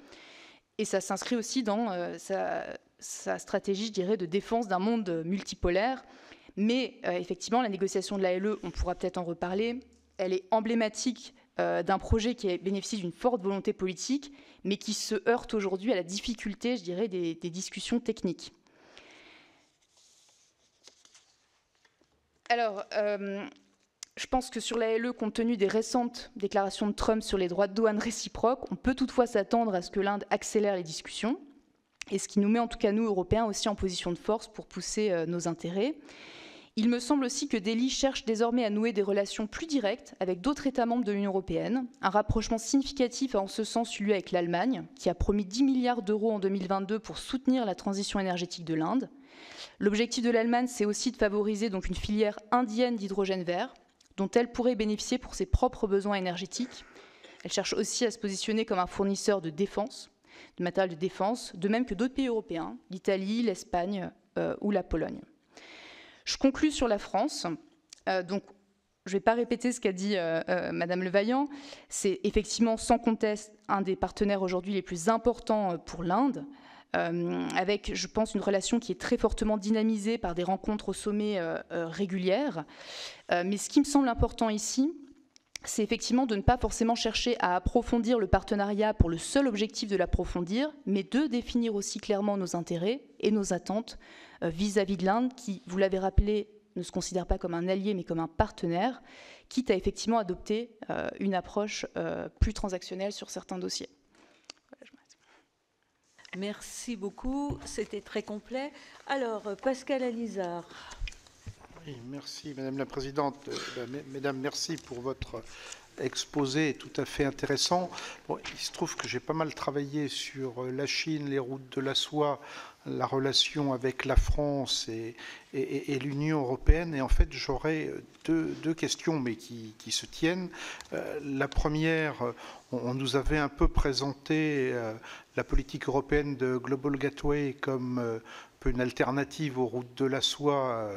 Et ça s'inscrit aussi dans sa stratégie, je dirais, de défense d'un monde multipolaire. Mais effectivement, la négociation de l'ALE, on pourra peut-être en reparler, elle est emblématique d'un projet qui bénéficie d'une forte volonté politique, mais qui se heurte aujourd'hui à la difficulté, je dirais, des discussions techniques. Alors, je pense que sur l'ALE, compte tenu des récentes déclarations de Trump sur les droits de douane réciproques, on peut toutefois s'attendre à ce que l'Inde accélère les discussions, et ce qui nous met en tout cas, nous, Européens, aussi en position de force pour pousser nos intérêts. Il me semble aussi que Delhi cherche désormais à nouer des relations plus directes avec d'autres États membres de l'Union européenne. Un rapprochement significatif a en ce sens eu lieu avec l'Allemagne, qui a promis 10 milliards d'euros en 2022 pour soutenir la transition énergétique de l'Inde. L'objectif de l'Allemagne, c'est aussi de favoriser donc une filière indienne d'hydrogène vert, dont elle pourrait bénéficier pour ses propres besoins énergétiques. Elle cherche aussi à se positionner comme un fournisseur de défense, de matériel de défense, de même que d'autres pays européens, l'Italie, l'Espagne ou la Pologne. Je conclus sur la France. Donc, je ne vais pas répéter ce qu'a dit Madame Levaillant. C'est effectivement sans conteste un des partenaires aujourd'hui les plus importants pour l'Inde, avec, je pense, une relation qui est très fortement dynamisée par des rencontres au sommet régulières. Mais ce qui me semble important ici, c'est effectivement de ne pas forcément chercher à approfondir le partenariat pour le seul objectif de l'approfondir, mais de définir aussi clairement nos intérêts et nos attentes vis-à-vis de l'Inde, qui, vous l'avez rappelé, ne se considère pas comme un allié, mais comme un partenaire, quitte à effectivement adopter une approche plus transactionnelle sur certains dossiers. Merci beaucoup, c'était très complet. Alors, Pascal Alizard. Oui, merci Madame la Présidente. Mesdames, merci pour votre exposé tout à fait intéressant. Bon, il se trouve que j'ai pas mal travaillé sur la Chine, les routes de la soie, la relation avec la France et l'Union européenne. Et en fait, j'aurais deux questions, mais qui se tiennent. La première, on nous avait un peu présenté la politique européenne de Global Gateway comme une alternative aux routes de la soie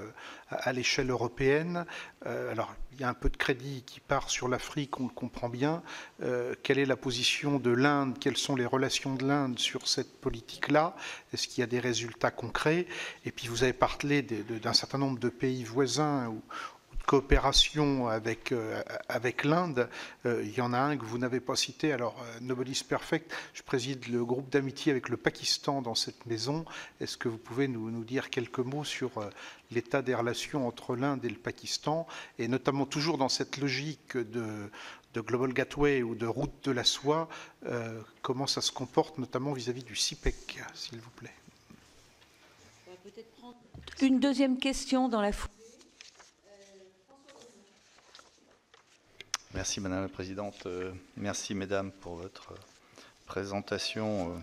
à l'échelle européenne. Alors, il y a un peu de crédit qui part sur l'Afrique, on le comprend bien. Quelle est la position de l'Inde? Quelles sont les relations de l'Inde sur cette politique-là? Est-ce qu'il y a des résultats concrets? Et puis, vous avez parlé d'un certain nombre de pays voisins ou de coopération avec l'Inde. Il y en a un que vous n'avez pas cité. Alors, Nobody's Perfect, je préside le groupe d'amitié avec le Pakistan dans cette maison. Est-ce que vous pouvez nous dire quelques mots sur l'état des relations entre l'Inde et le Pakistan, et notamment toujours dans cette logique de Global Gateway ou de route de la soie, comment ça se comporte, notamment vis-à-vis du CIPEC, s'il vous plaît? On va peut-être prendre une deuxième question dans la foulée. Merci Madame la Présidente. Merci Mesdames pour votre présentation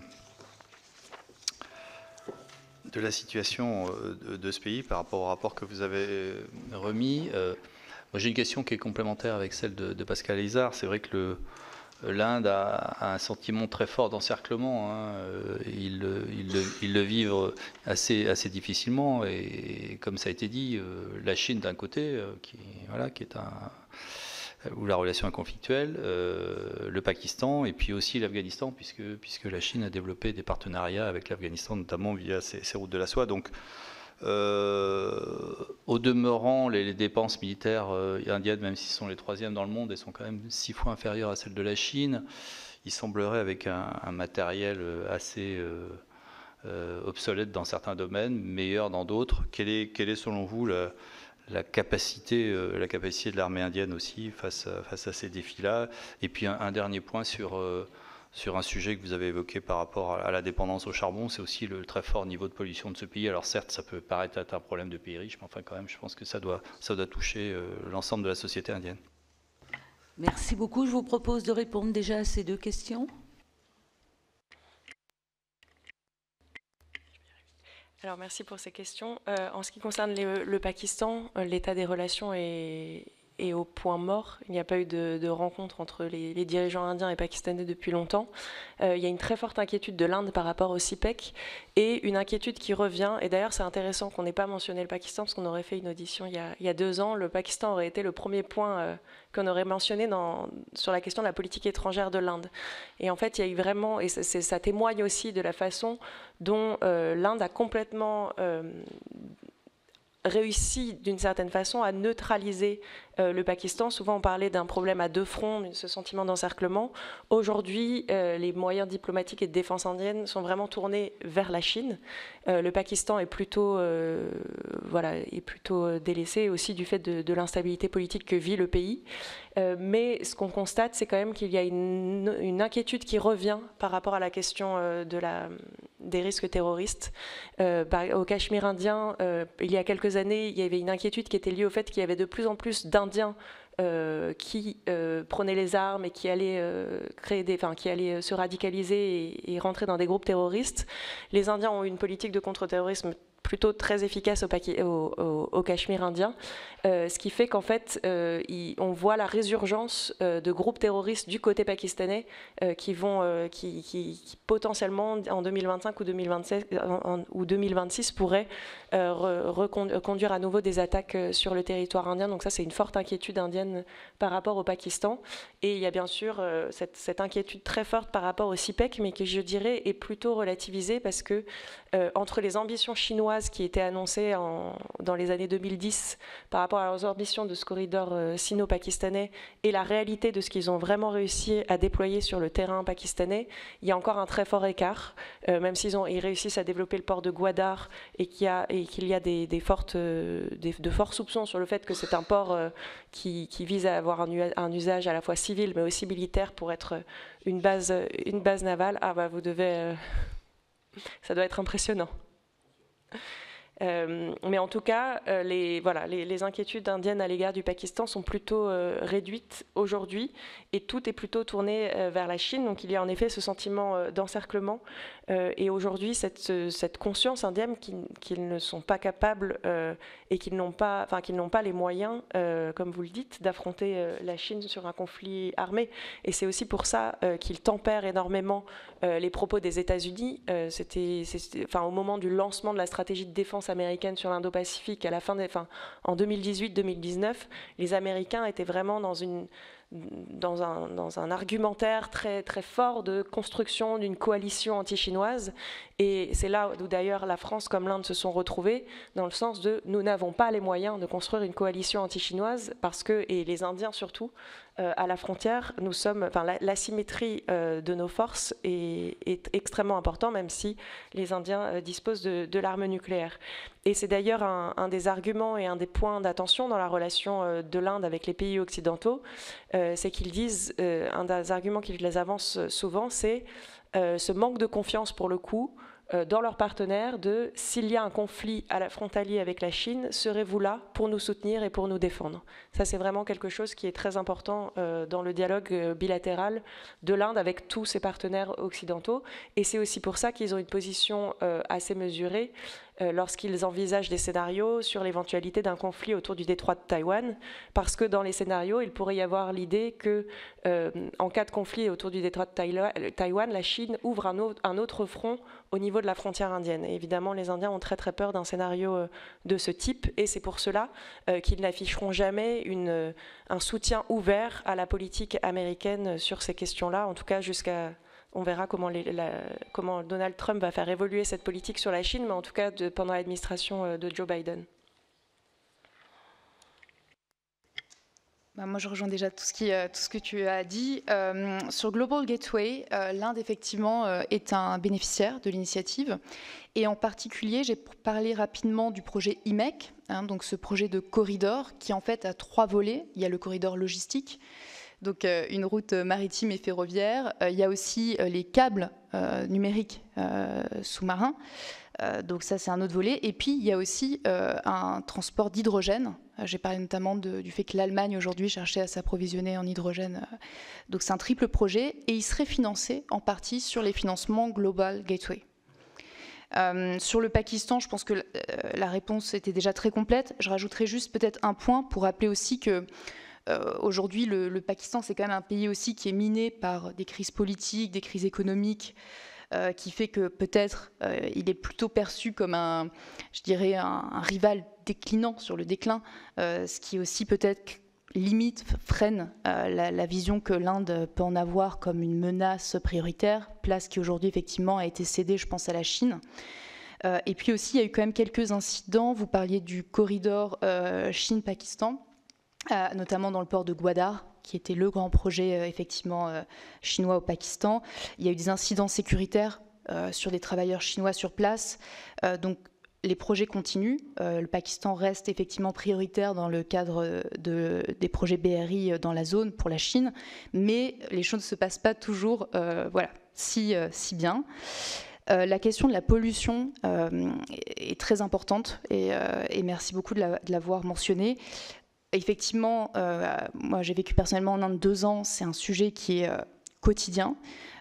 de la situation de ce pays par rapport au rapport que vous avez remis. Moi, j'ai une question qui est complémentaire avec celle de Pascal Alizard. C'est vrai que l'Inde a un sentiment très fort d'encerclement. Hein. Ils le vivent assez difficilement. Et comme ça a été dit, la Chine d'un côté, qui est où la relation est conflictuelle, le Pakistan et puis aussi l'Afghanistan, puisque la Chine a développé des partenariats avec l'Afghanistan, notamment via ces routes de la soie. Donc, au demeurant, les dépenses militaires indiennes, même si ce sont les troisièmes dans le monde, elles sont quand même 6 fois inférieures à celles de la Chine. Il semblerait, avec un matériel assez obsolète dans certains domaines, meilleur dans d'autres. Quelle est selon vous la capacité de l'armée indienne aussi face à ces défis-là? Et puis un dernier point sur un sujet que vous avez évoqué par rapport à la dépendance au charbon, c'est aussi le très fort niveau de pollution de ce pays. Alors certes, ça peut paraître être un problème de pays riche, mais enfin quand même, je pense que ça doit toucher l'ensemble de la société indienne. Merci beaucoup. Je vous propose de répondre déjà à ces deux questions. Alors merci pour ces questions. En ce qui concerne le Pakistan, l'état des relations est au point mort. Il n'y a pas eu de rencontre entre les dirigeants indiens et pakistanais depuis longtemps. Il y a une très forte inquiétude de l'Inde par rapport au CIPEC et une inquiétude qui revient. Et d'ailleurs, c'est intéressant qu'on n'ait pas mentionné le Pakistan parce qu'on aurait fait une audition il y a 2 ans. Le Pakistan aurait été le premier point qu'on aurait mentionné sur la question de la politique étrangère de l'Inde. Et en fait, il y a eu vraiment, et ça témoigne aussi de la façon dont l'Inde a complètement réussi d'une certaine façon à neutraliser le Pakistan. Souvent on parlait d'un problème à 2 fronts, ce sentiment d'encerclement. Aujourd'hui, les moyens diplomatiques et de défense indienne sont vraiment tournés vers la Chine. Le Pakistan est plutôt délaissé aussi du fait de l'instabilité politique que vit le pays. Mais ce qu'on constate, c'est quand même qu'il y a une inquiétude qui revient par rapport à la question des risques terroristes. Au Cachemire indien, il y a quelques années, il y avait une inquiétude qui était liée au fait qu'il y avait de plus en plus d'Indiens qui prenaient les armes et qui allaient se radicaliser et rentrer dans des groupes terroristes. Les Indiens ont une politique de contre-terrorisme plutôt très efficace au Cachemire indien, ce qui fait qu'en fait, on voit la résurgence de groupes terroristes du côté pakistanais qui potentiellement en 2025 ou 2026 pourraient conduire à nouveau des attaques sur le territoire indien. Donc ça, c'est une forte inquiétude indienne par rapport au Pakistan. Et il y a bien sûr cette inquiétude très forte par rapport au CIPEC, mais qui, je dirais, est plutôt relativisée parce que entre les ambitions chinoises qui étaient annoncées dans les années 2010 par rapport à leurs ambitions de ce corridor sino-pakistanais et la réalité de ce qu'ils ont vraiment réussi à déployer sur le terrain pakistanais, il y a encore un très fort écart, même s'ils réussissent à développer le port de Gwadar et qu'il y a de forts soupçons sur le fait que c'est un port qui vise à avoir un usage à la fois civil mais aussi militaire pour être une base navale. Ah bah vous devez... ça doit être impressionnant. Mais en tout cas, les inquiétudes indiennes à l'égard du Pakistan sont plutôt réduites aujourd'hui, et tout est plutôt tourné vers la Chine. Donc il y a en effet ce sentiment d'encerclement, et aujourd'hui cette conscience indienne qu'ils ne sont pas capables et qu'ils n'ont pas les moyens, comme vous le dites, d'affronter la Chine sur un conflit armé. Et c'est aussi pour ça qu'ils tempèrent énormément les propos des États-Unis. Au moment du lancement de la stratégie de défense américaine sur l'Indo-Pacifique, en 2018-2019, les Américains étaient vraiment dans un argumentaire très, très fort de construction d'une coalition anti-chinoise. Et c'est là où d'ailleurs la France comme l'Inde se sont retrouvées, dans le sens de nous n'avons pas les moyens de construire une coalition anti-chinoise parce que, et les Indiens surtout, à la frontière, l'asymétrie de nos forces est extrêmement importante, même si les Indiens disposent de l'arme nucléaire. Et c'est d'ailleurs un des arguments et un des points d'attention dans la relation de l'Inde avec les pays occidentaux, c'est qu'ils disent, un des arguments qu'ils les avancent souvent, c'est ce manque de confiance pour le coup dans leurs partenaires de s'il y a un conflit à la frontalier avec la Chine, serez-vous là pour nous soutenir et pour nous défendre? Ça, c'est vraiment quelque chose qui est très important dans le dialogue bilatéral de l'Inde avec tous ses partenaires occidentaux. Et c'est aussi pour ça qu'ils ont une position assez mesurée lorsqu'ils envisagent des scénarios sur l'éventualité d'un conflit autour du détroit de Taïwan, parce que dans les scénarios, il pourrait y avoir l'idée que, en cas de conflit autour du détroit de Taïwan, la Chine ouvre un autre front au niveau de la frontière indienne. Et évidemment, les Indiens ont très très peur d'un scénario de ce type, et c'est pour cela qu'ils n'afficheront jamais un soutien ouvert à la politique américaine sur ces questions-là, en tout cas jusqu'à... On verra comment Donald Trump va faire évoluer cette politique sur la Chine, mais en tout cas pendant l'administration de Joe Biden. Moi, je rejoins déjà tout ce que tu as dit. Sur Global Gateway, l'Inde, effectivement, est un bénéficiaire de l'initiative. Et en particulier, j'ai parlé rapidement du projet IMEC, donc ce projet de corridor qui, en fait, a 3 volets. Il y a le corridor logistique, donc une route maritime et ferroviaire. Il y a aussi les câbles numériques sous-marins. Donc ça, c'est un autre volet. Et puis, il y a aussi un transport d'hydrogène. J'ai parlé notamment du fait que l'Allemagne, aujourd'hui, cherchait à s'approvisionner en hydrogène. Donc c'est un triple projet. Et il serait financé en partie sur les financements Global Gateway. Sur le Pakistan, je pense que la réponse était déjà très complète. Je rajouterai juste peut-être un point pour rappeler aussi que aujourd'hui, le Pakistan, c'est quand même un pays aussi qui est miné par des crises politiques, des crises économiques, qui fait que peut-être il est plutôt perçu comme un rival déclinant sur le déclin, ce qui aussi peut-être limite, freine la vision que l'Inde peut en avoir comme une menace prioritaire, place qui aujourd'hui effectivement a été cédée, je pense, à la Chine. Et puis aussi, il y a eu quand même quelques incidents. Vous parliez du corridor Chine-Pakistan, notamment dans le port de Gwadar, qui était le grand projet effectivement chinois au Pakistan. Il y a eu des incidents sécuritaires sur des travailleurs chinois sur place. Donc les projets continuent. Le Pakistan reste effectivement prioritaire dans le cadre des projets BRI dans la zone pour la Chine, mais les choses ne se passent pas toujours si bien. La question de la pollution est très importante et merci beaucoup de l'avoir mentionné. Effectivement, moi j'ai vécu personnellement en Inde 2 ans, c'est un sujet qui est quotidien.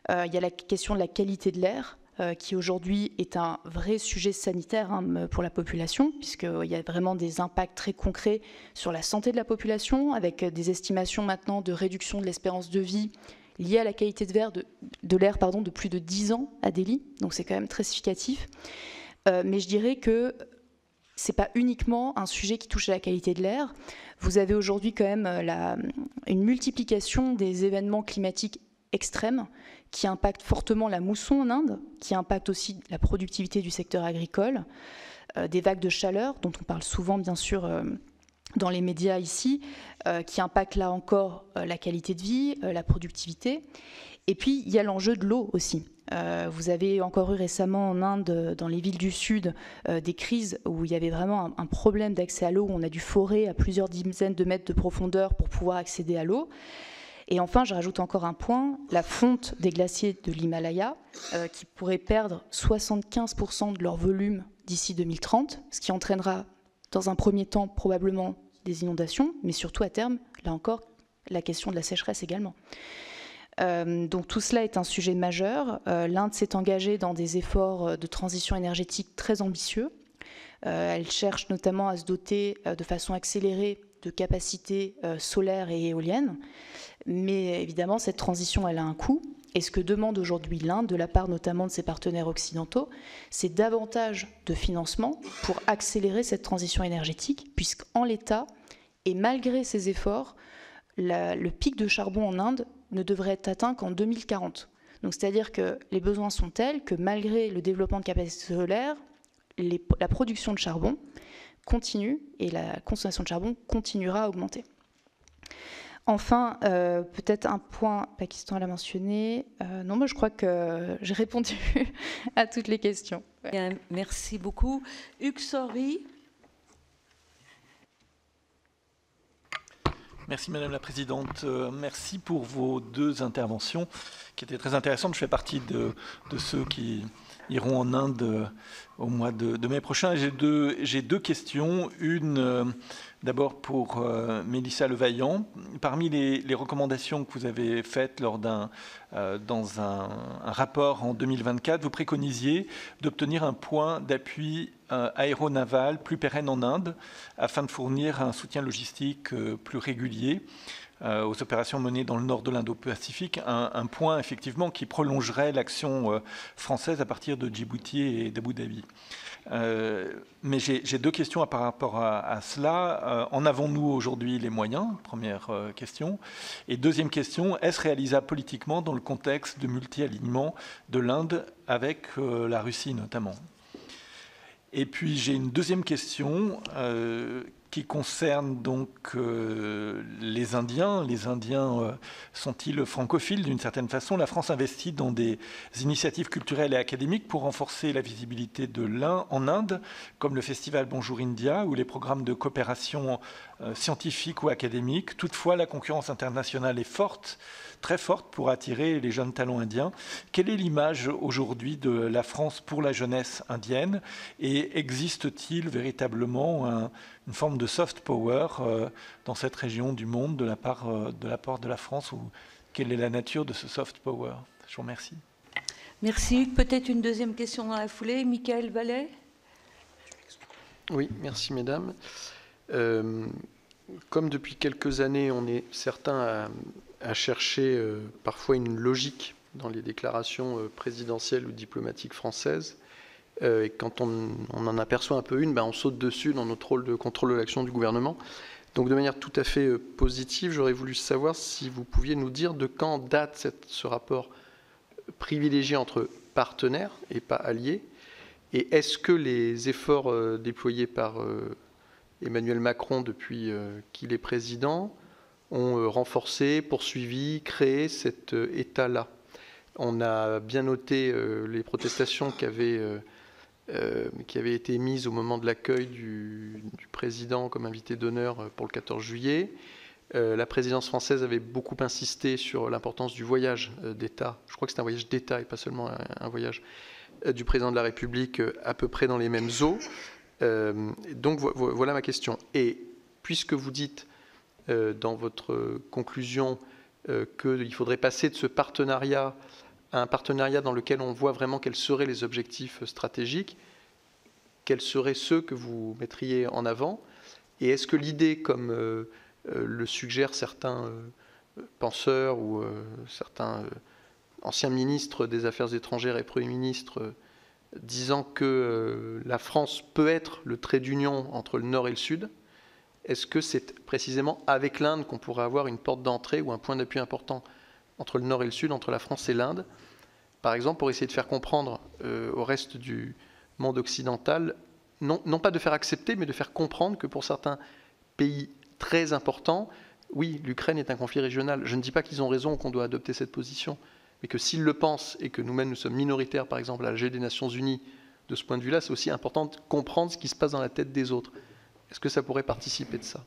Il y a la question de la qualité de l'air, qui aujourd'hui est un vrai sujet sanitaire pour la population, puisqu'il y a vraiment des impacts très concrets sur la santé de la population, avec des estimations maintenant de réduction de l'espérance de vie liée à la qualité de l'air de plus de 10 ans à Delhi, donc c'est quand même très significatif. Mais je dirais que ce n'est pas uniquement un sujet qui touche à la qualité de l'air. Vous avez aujourd'hui quand même une multiplication des événements climatiques extrêmes qui impactent fortement la mousson en Inde, qui impactent aussi la productivité du secteur agricole, des vagues de chaleur dont on parle souvent bien sûr dans les médias ici, qui impactent là encore la qualité de vie, la productivité. Et puis il y a l'enjeu de l'eau aussi. Vous avez encore eu récemment en Inde, dans les villes du Sud, des crises où il y avait vraiment un problème d'accès à l'eau, où on a dû forer à plusieurs dizaines de mètres de profondeur pour pouvoir accéder à l'eau. Et enfin, je rajoute encore un point, la fonte des glaciers de l'Himalaya, qui pourrait perdre 75% de leur volume d'ici 2030, ce qui entraînera dans un premier temps probablement des inondations, mais surtout à terme, là encore, la question de la sécheresse également. Donc tout cela est un sujet majeur. L'Inde s'est engagée dans des efforts de transition énergétique très ambitieux. Elle cherche notamment à se doter de façon accélérée de capacités solaires et éoliennes. Mais évidemment, cette transition, elle a un coût. Et ce que demande aujourd'hui l'Inde, de la part notamment de ses partenaires occidentaux, c'est davantage de financement pour accélérer cette transition énergétique, puisqu'en l'état, et malgré ces efforts, le pic de charbon en Inde ne devrait être atteint qu'en 2040. Donc c'est-à-dire que les besoins sont tels que malgré le développement de capacités solaires, la production de charbon continue et la consommation de charbon continuera à augmenter. Enfin, peut-être un point, Pakistan l'a mentionné. Non, moi je crois que j'ai répondu à toutes les questions. Ouais. Bien, merci beaucoup. Hugues Saury. Merci Madame la Présidente. Merci pour vos deux interventions qui étaient très intéressantes. Je fais partie de ceux qui iront en Inde au mois de mai prochain. J'ai deux questions. Une d'abord pour Mélissa Levaillant. Parmi les recommandations que vous avez faites dans un rapport en 2024, vous préconisiez d'obtenir un point d'appui aéronaval plus pérenne en Inde afin de fournir un soutien logistique plus régulier aux opérations menées dans le nord de l'Indo-Pacifique, un point effectivement qui prolongerait l'action française à partir de Djibouti et d'Abu Dhabi. Mais j'ai deux questions par rapport à cela. En avons-nous aujourd'hui les moyens? Première question. Et deuxième question, est-ce réalisable politiquement dans le contexte de multi-alignement de l'Inde avec la Russie notamment? Et puis j'ai une deuxième question qui concerne donc les Indiens. Les Indiens sont-ils francophiles d'une certaine façon? La France investit dans des initiatives culturelles et académiques pour renforcer la visibilité de l'Inde en Inde, comme le festival Bonjour India ou les programmes de coopération scientifique ou académique. Toutefois, la concurrence internationale est forte, très forte pour attirer les jeunes talents indiens. Quelle est l'image aujourd'hui de la France pour la jeunesse indienne? Et existe-t-il véritablement une forme de soft power dans cette région du monde de la part de la France, ou quelle est la nature de ce soft power? Je vous remercie. Merci. Peut-être une deuxième question dans la foulée. Michael Vallet. Oui, merci mesdames. Comme depuis quelques années, on est certains à chercher parfois une logique dans les déclarations présidentielles ou diplomatiques françaises. Et quand on en aperçoit un peu une, on saute dessus dans notre rôle de contrôle de l'action du gouvernement. Donc de manière tout à fait positive, j'aurais voulu savoir si vous pouviez nous dire de quand date ce rapport privilégié entre partenaires et pas alliés. Et est-ce que les efforts déployés par Emmanuel Macron depuis qu'il est président ont renforcé, poursuivi, créé cet état-là? On a bien noté les protestations qui avaient été mises au moment de l'accueil du président comme invité d'honneur pour le 14 juillet. La présidence française avait beaucoup insisté sur l'importance du voyage d'État. Je crois que c'est un voyage d'État et pas seulement un voyage du président de la République à peu près dans les mêmes eaux. Donc voilà ma question. Et puisque vous dites dans votre conclusion qu'il faudrait passer de ce partenariat à un partenariat dans lequel on voit vraiment quels seraient les objectifs stratégiques, quels seraient ceux que vous mettriez en avant? Et est-ce que l'idée, comme le suggèrent certains penseurs ou certains anciens ministres des Affaires étrangères et Premier ministre, disant que la France peut être le trait d'union entre le Nord et le Sud, est-ce que c'est précisément avec l'Inde qu'on pourrait avoir une porte d'entrée ou un point d'appui important entre le Nord et le Sud, entre la France et l'Inde, par exemple, pour essayer de faire comprendre au reste du monde occidental, non pas de faire accepter, mais de faire comprendre que pour certains pays très importants, oui, l'Ukraine est un conflit régional. Je ne dis pas qu'ils ont raison ou qu'on doit adopter cette position, mais que s'ils le pensent et que nous-mêmes nous sommes minoritaires, par exemple, à l'AG des Nations Unies, de ce point de vue-là, c'est aussi important de comprendre ce qui se passe dans la tête des autres. Est-ce que ça pourrait participer de ça?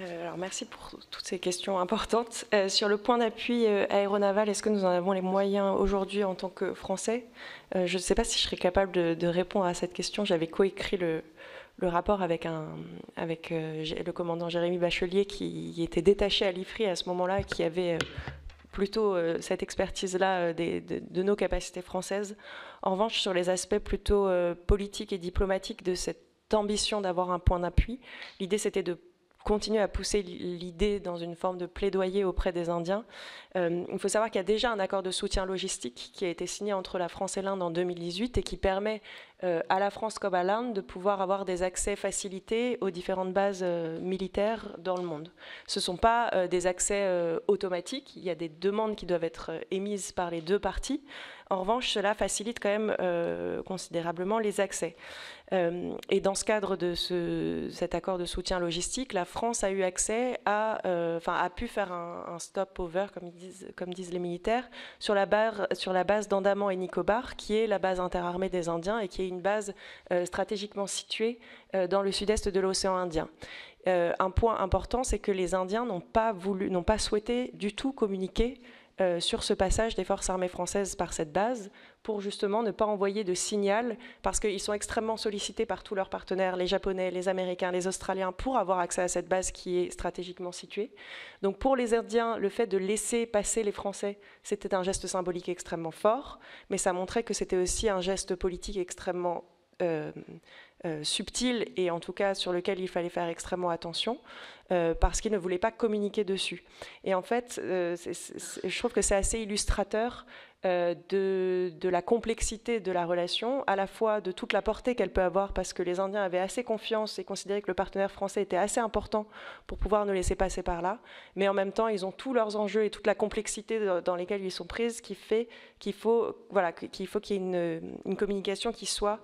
Alors merci pour toutes ces questions importantes. Sur le point d'appui aéronaval, est-ce que nous en avons les moyens aujourd'hui en tant que Français? Je ne sais pas si je serais capable de répondre à cette question. J'avais coécrit le rapport avec le commandant Jérémy Bachelier qui était détaché à l'IFRI à ce moment-là et qui avait plutôt cette expertise-là de nos capacités françaises. En revanche, sur les aspects plutôt politiques et diplomatiques de cette ambition d'avoir un point d'appui, l'idée c'était de continuer à pousser l'idée dans une forme de plaidoyer auprès des Indiens. Il faut savoir qu'il y a déjà un accord de soutien logistique qui a été signé entre la France et l'Inde en 2018 et qui permet à la France comme à l'Inde de pouvoir avoir des accès facilités aux différentes bases militaires dans le monde. Ce ne sont pas des accès automatiques, il y a des demandes qui doivent être émises par les deux parties. En revanche, cela facilite quand même considérablement les accès. Et dans ce cadre de cet accord de soutien logistique, la France a eu accès a pu faire un stop-over, comme disent les militaires, sur la base d'Andaman et Nicobar, qui est la base interarmée des Indiens et qui est une base stratégiquement située dans le sud-est de l'océan Indien. Un point important, c'est que les Indiens n'ont pas souhaité du tout communiquer sur ce passage des forces armées françaises par cette base pour justement ne pas envoyer de signal parce qu'ils sont extrêmement sollicités par tous leurs partenaires, les Japonais, les Américains, les Australiens, pour avoir accès à cette base qui est stratégiquement située. Donc pour les Indiens, le fait de laisser passer les Français, c'était un geste symbolique extrêmement fort, mais ça montrait que c'était aussi un geste politique extrêmement subtil et en tout cas sur lequel il fallait faire extrêmement attention parce qu'ils ne voulaient pas communiquer dessus. Et en fait, je trouve que c'est assez illustrateur de la complexité de la relation, à la fois de toute la portée qu'elle peut avoir parce que les Indiens avaient assez confiance et considéraient que le partenaire français était assez important pour pouvoir nous laisser passer par là, mais en même temps ils ont tous leurs enjeux et toute la complexité dans lesquelles ils sont prises qui fait qu'il faut qu'il y ait une communication qui soit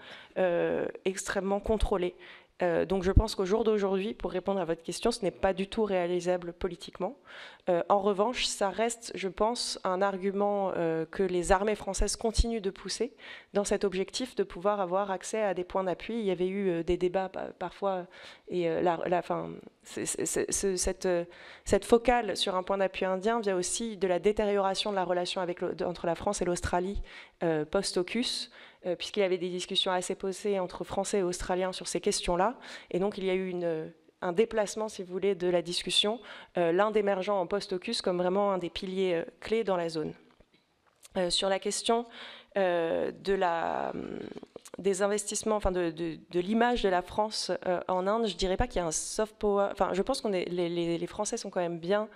extrêmement contrôlée. Donc je pense qu'au jour d'aujourd'hui, pour répondre à votre question, ce n'est pas du tout réalisable politiquement. En revanche, ça reste, je pense, un argument que les armées françaises continuent de pousser dans cet objectif de pouvoir avoir accès à des points d'appui. Il y avait eu des débats parfois, et cette focale sur un point d'appui indien vient aussi de la détérioration de la relation entre la France et l'Australie post-AUKUS, puisqu'il y avait des discussions assez posées entre Français et Australiens sur ces questions-là. Et donc, il y a eu un déplacement, si vous voulez, de la discussion, l'Inde émergeant en post-AUKUS comme vraiment un des piliers clés dans la zone. Sur la question des investissements, enfin de l'image de la France en Inde, je ne dirais pas qu'il y a un soft power. Enfin, je pense que les Français sont quand même bien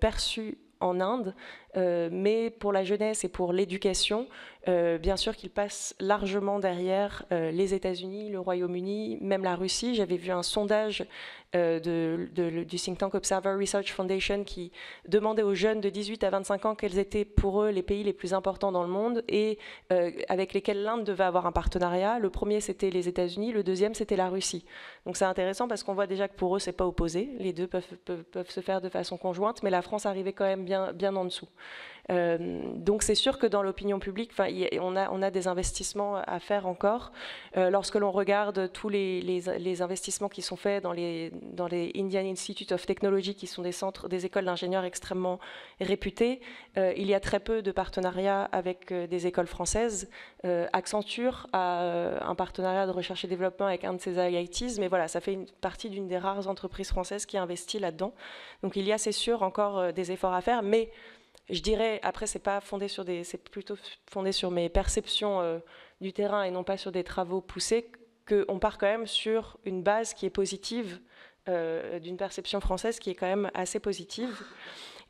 perçus en Inde, mais pour la jeunesse et pour l'éducation, bien sûr qu'ils passent largement derrière les États-Unis, le Royaume-Uni, même la Russie. J'avais vu un sondage du think tank Observer Research Foundation qui demandait aux jeunes de 18 à 25 ans quels étaient pour eux les pays les plus importants dans le monde et avec lesquels l'Inde devait avoir un partenariat. Le premier, c'était les États-Unis, le deuxième, c'était la Russie. Donc c'est intéressant parce qu'on voit déjà que pour eux, c'est pas opposé. Les deux peuvent se faire de façon conjointe, mais la France arrivait quand même bien en dessous. Donc c'est sûr que dans l'opinion publique, on a des investissements à faire encore. Lorsque l'on regarde tous les investissements qui sont faits dans les Indian Institute of Technology, qui sont des écoles d'ingénieurs extrêmement réputées, il y a très peu de partenariats avec des écoles françaises. Accenture a un partenariat de recherche et développement avec un de ses IITs, mais voilà, ça fait partie d'une des rares entreprises françaises qui investit là-dedans. Donc il y a, c'est sûr, encore des efforts à faire, mais je dirais, après, c'est plutôt fondé sur mes perceptions du terrain et non pas sur des travaux poussés, qu'on part quand même sur une base qui est positive, d'une perception française qui est quand même assez positive.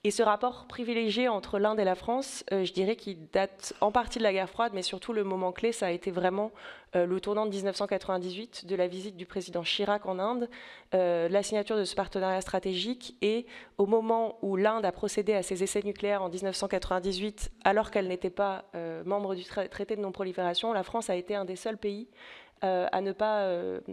Et ce rapport privilégié entre l'Inde et la France, je dirais qu'il date en partie de la guerre froide, mais surtout le moment clé, ça a été vraiment le tournant de 1998, de la visite du président Chirac en Inde, la signature de ce partenariat stratégique, et au moment où l'Inde a procédé à ses essais nucléaires en 1998, alors qu'elle n'était pas membre du traité de non-prolifération, la France a été un des seuls pays à ne pas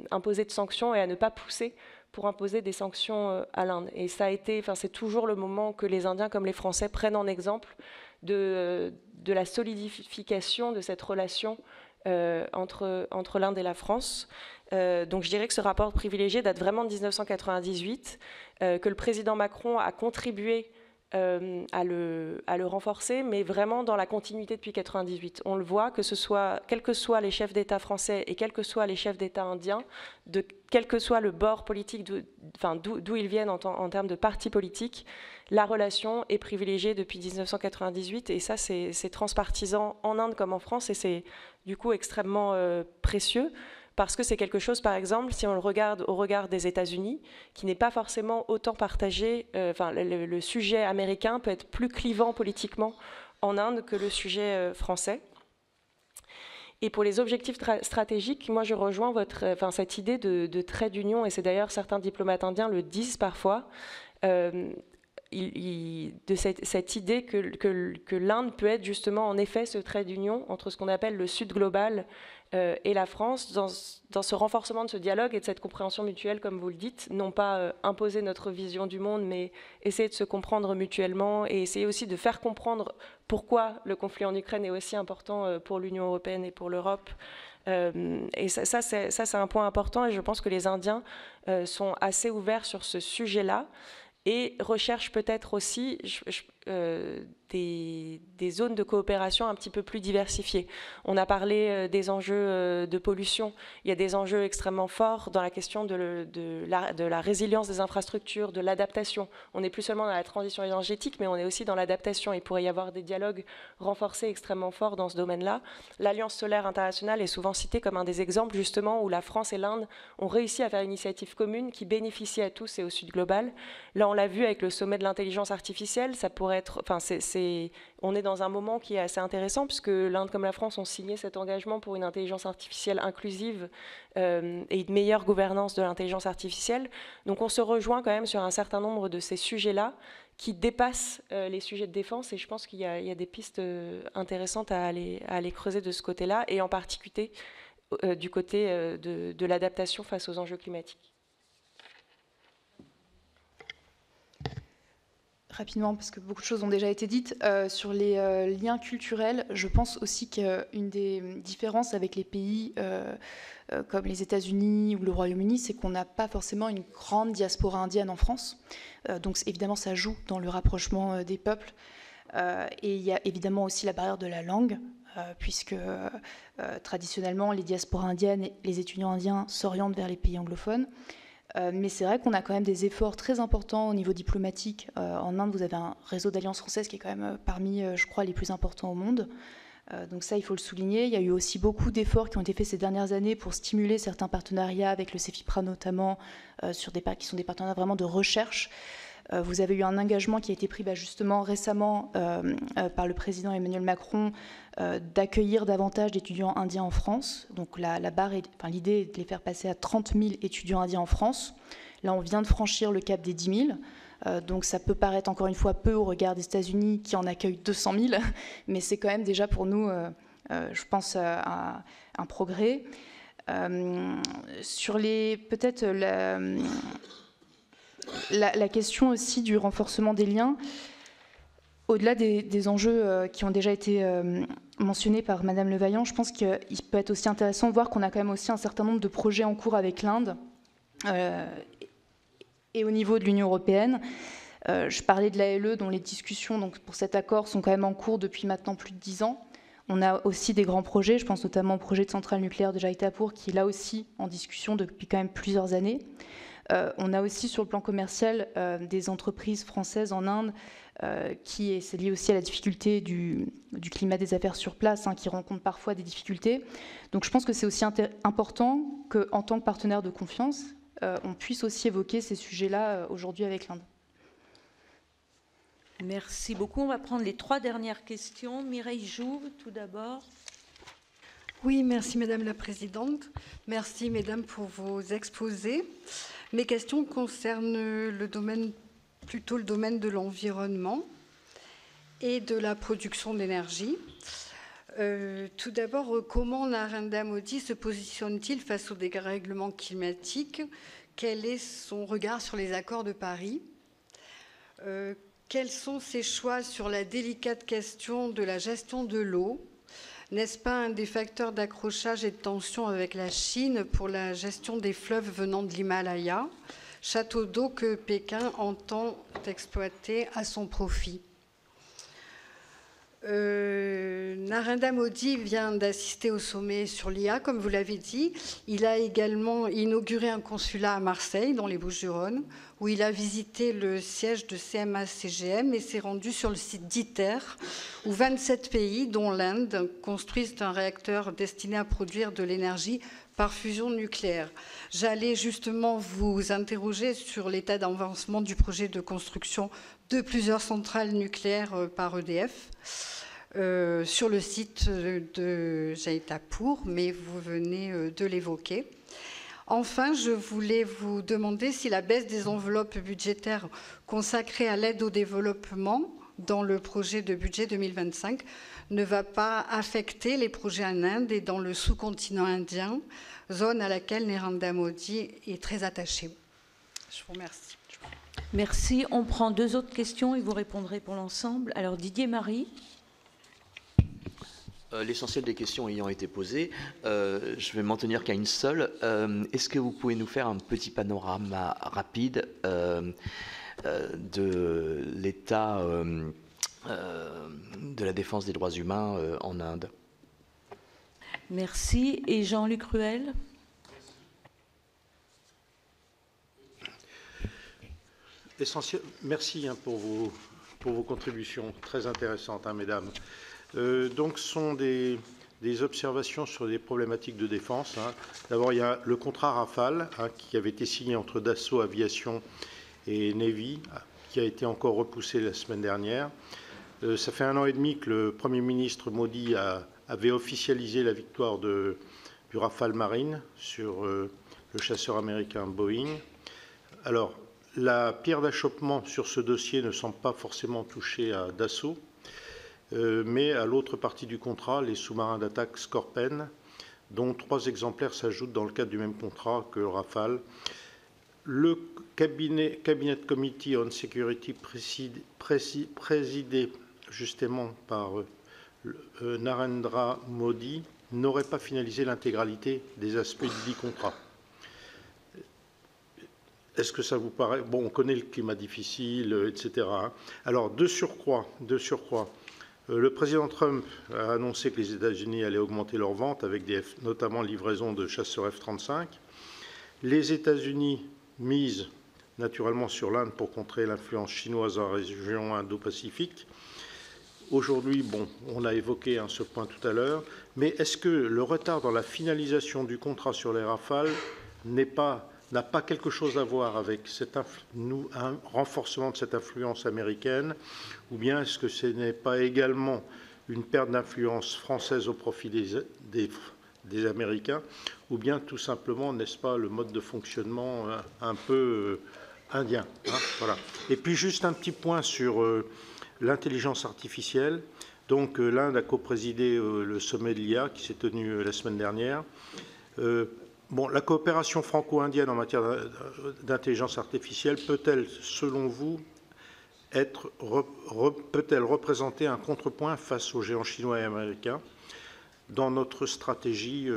imposer de sanctions et à ne pas pousser pour imposer des sanctions à l'Inde. Et ça a été, c'est toujours le moment que les Indiens comme les Français prennent en exemple de la solidification de cette relation entre l'Inde et la France. Donc je dirais que ce rapport privilégié date vraiment de 1998, que le président Macron a contribué à le renforcer, mais vraiment dans la continuité depuis 1998. On le voit, quels que soient les chefs d'État français et quels que soient les chefs d'État indiens, quel que soit le bord politique d'où ils viennent en termes de partis politiques, la relation est privilégiée depuis 1998, et ça c'est transpartisan en Inde comme en France, et c'est du coup extrêmement précieux. Parce que c'est quelque chose, par exemple, si on le regarde au regard des États-Unis, qui n'est pas forcément autant partagé. Le sujet américain peut être plus clivant politiquement en Inde que le sujet français. Et pour les objectifs stratégiques, moi je rejoins cette idée de trait d'union, et c'est d'ailleurs certains diplomates indiens le disent parfois, de cette idée que l'Inde peut être justement en effet ce trait d'union entre ce qu'on appelle le Sud global et la France, dans ce renforcement de ce dialogue et de cette compréhension mutuelle, comme vous le dites, non pas imposer notre vision du monde, mais essayer de se comprendre mutuellement et essayer aussi de faire comprendre pourquoi le conflit en Ukraine est aussi important pour l'Union européenne et pour l'Europe. Et ça c'est un point important, et je pense que les Indiens sont assez ouverts sur ce sujet-là et recherchent peut-être aussi des zones de coopération un petit peu plus diversifiées. On a parlé des enjeux de pollution. Il y a des enjeux extrêmement forts dans la question de la résilience des infrastructures, de l'adaptation. On n'est plus seulement dans la transition énergétique, mais on est aussi dans l'adaptation. Il pourrait y avoir des dialogues renforcés extrêmement forts dans ce domaine-là. L'Alliance solaire internationale est souvent citée comme un des exemples, justement, où la France et l'Inde ont réussi à faire une initiative commune qui bénéficie à tous et au Sud global. Là, on l'a vu avec le sommet de l'intelligence artificielle. Ça pourrait être... on est dans un moment qui est assez intéressant, puisque l'Inde comme la France ont signé cet engagement pour une intelligence artificielle inclusive et une meilleure gouvernance de l'intelligence artificielle. Donc on se rejoint quand même sur un certain nombre de ces sujets-là qui dépassent les sujets de défense, et je pense qu'il y a des pistes intéressantes à aller creuser de ce côté-là, et en particulier du côté de l'adaptation face aux enjeux climatiques. Rapidement, parce que beaucoup de choses ont déjà été dites, sur les liens culturels, je pense aussi qu'une des différences avec les pays comme les États-Unis ou le Royaume-Uni, c'est qu'on n'a pas forcément une grande diaspora indienne en France. Donc évidemment, ça joue dans le rapprochement des peuples. Et il y a évidemment aussi la barrière de la langue, puisque traditionnellement, les diasporas indiennes et les étudiants indiens s'orientent vers les pays anglophones. Mais c'est vrai qu'on a quand même des efforts très importants au niveau diplomatique. En Inde, vous avez un réseau d'alliances françaises qui est quand même parmi, je crois, les plus importants au monde. Donc ça, il faut le souligner. Il y a eu aussi beaucoup d'efforts qui ont été faits ces dernières années pour stimuler certains partenariats avec le CEFIPRA notamment, qui sont des partenariats vraiment de recherche. Vous avez eu un engagement qui a été pris justement récemment par le président Emmanuel Macron d'accueillir davantage d'étudiants indiens en France. Donc l'idée est de les faire passer à 30 000 étudiants indiens en France. Là, on vient de franchir le cap des 10 000. Donc ça peut paraître encore une fois peu au regard des États-Unis qui en accueillent 200 000, mais c'est quand même déjà pour nous, je pense, un progrès. Sur peut-être la question aussi du renforcement des liens, au-delà des enjeux qui ont déjà été mentionnés par Madame Levaillant, je pense qu'il peut être aussi intéressant de voir qu'on a quand même aussi un certain nombre de projets en cours avec l'Inde et au niveau de l'Union européenne. Je parlais de l'ALE dont les discussions pour cet accord sont quand même en cours depuis maintenant plus de 10 ans. On a aussi des grands projets, je pense notamment au projet de centrale nucléaire de Jaitapur qui est là aussi en discussion depuis quand même plusieurs années. On a aussi sur le plan commercial des entreprises françaises en Inde c'est lié aussi à la difficulté du climat des affaires sur place, qui rencontrent parfois des difficultés. Donc je pense que c'est aussi important qu'en tant que partenaire de confiance, on puisse aussi évoquer ces sujets-là aujourd'hui avec l'Inde. Merci beaucoup. On va prendre les 3 dernières questions. Mireille Jouve, tout d'abord. Oui, merci Madame la Présidente. Merci Mesdames pour vos exposés. Mes questions concernent plutôt le domaine de l'environnement et de la production d'énergie. Tout d'abord, comment Narendra Modi se positionne-t-il face au dérèglement climatique? Quel est son regard sur les accords de Paris? Quels sont ses choix sur la délicate question de la gestion de l'eau, N'est-ce pas un des facteurs d'accrochage et de tension avec la Chine pour la gestion des fleuves venant de l'Himalaya, château d'eau que Pékin entend exploiter à son profit? Narendra Modi vient d'assister au sommet sur l'IA, comme vous l'avez dit. Il a également inauguré un consulat à Marseille, dans les Bouches-du-Rhône, où il a visité le siège de CMA-CGM et s'est rendu sur le site d'ITER, où 27 pays, dont l'Inde, construisent un réacteur destiné à produire de l'énergie par fusion nucléaire. J'allais justement vous interroger sur l'état d'avancement du projet de construction de plusieurs centrales nucléaires par EDF sur le site de Jaitapur, mais vous venez de l'évoquer. Enfin, je voulais vous demander si la baisse des enveloppes budgétaires consacrées à l'aide au développement dans le projet de budget 2025 ne va pas affecter les projets en Inde et dans le sous-continent indien, zone à laquelle Narendra Modi est très attaché. Je vous remercie. Merci. On prend 2 autres questions et vous répondrez pour l'ensemble. Alors Didier Marie. L'essentiel des questions ayant été posées, je vais m'en tenir qu'à une seule. Est-ce que vous pouvez nous faire un petit panorama rapide de l'état de la défense des droits humains en Inde? Merci. Et Jean-Luc Ruel. Merci pour vos contributions très intéressantes, mesdames. Donc, ce sont des observations sur des problématiques de défense. D'abord, il y a le contrat Rafale qui avait été signé entre Dassault Aviation et Navy, qui a été encore repoussé la semaine dernière. Ça fait 1 an et demi que le Premier ministre Modi avait officialisé la victoire du Rafale Marine sur le chasseur américain Boeing. Alors, la pierre d'achoppement sur ce dossier ne semble pas forcément toucher à Dassault, mais à l'autre partie du contrat, les sous-marins d'attaque Scorpène, dont 3 exemplaires s'ajoutent dans le cadre du même contrat que Rafale. Le Cabinet Committee on Security présidé justement par Narendra Modi n'aurait pas finalisé l'intégralité des aspects du dit contrat. Est-ce que ça vous paraît... Bon, on connaît le climat difficile, etc. Alors, de surcroît, le président Trump a annoncé que les États-Unis allaient augmenter leurs ventes avec notamment livraison de chasseurs F-35. Les États-Unis misent naturellement sur l'Inde pour contrer l'influence chinoise dans la région Indo-Pacifique. Aujourd'hui, bon, on a évoqué ce point tout à l'heure, mais est-ce que le retard dans la finalisation du contrat sur les Rafales n'a pas quelque chose à voir avec un renforcement de cette influence américaine, ou bien est-ce que ce n'est pas également une perte d'influence française au profit des Américains, ou bien tout simplement, n'est-ce pas, le mode de fonctionnement un peu indien, voilà. Et puis juste un petit point sur l'intelligence artificielle. Donc l'Inde a coprésidé le sommet de l'IA qui s'est tenu la semaine dernière. Bon, la coopération franco-indienne en matière d'intelligence artificielle peut-elle, selon vous, peut-elle représenter un contrepoint face aux géants chinois et américains dans notre stratégie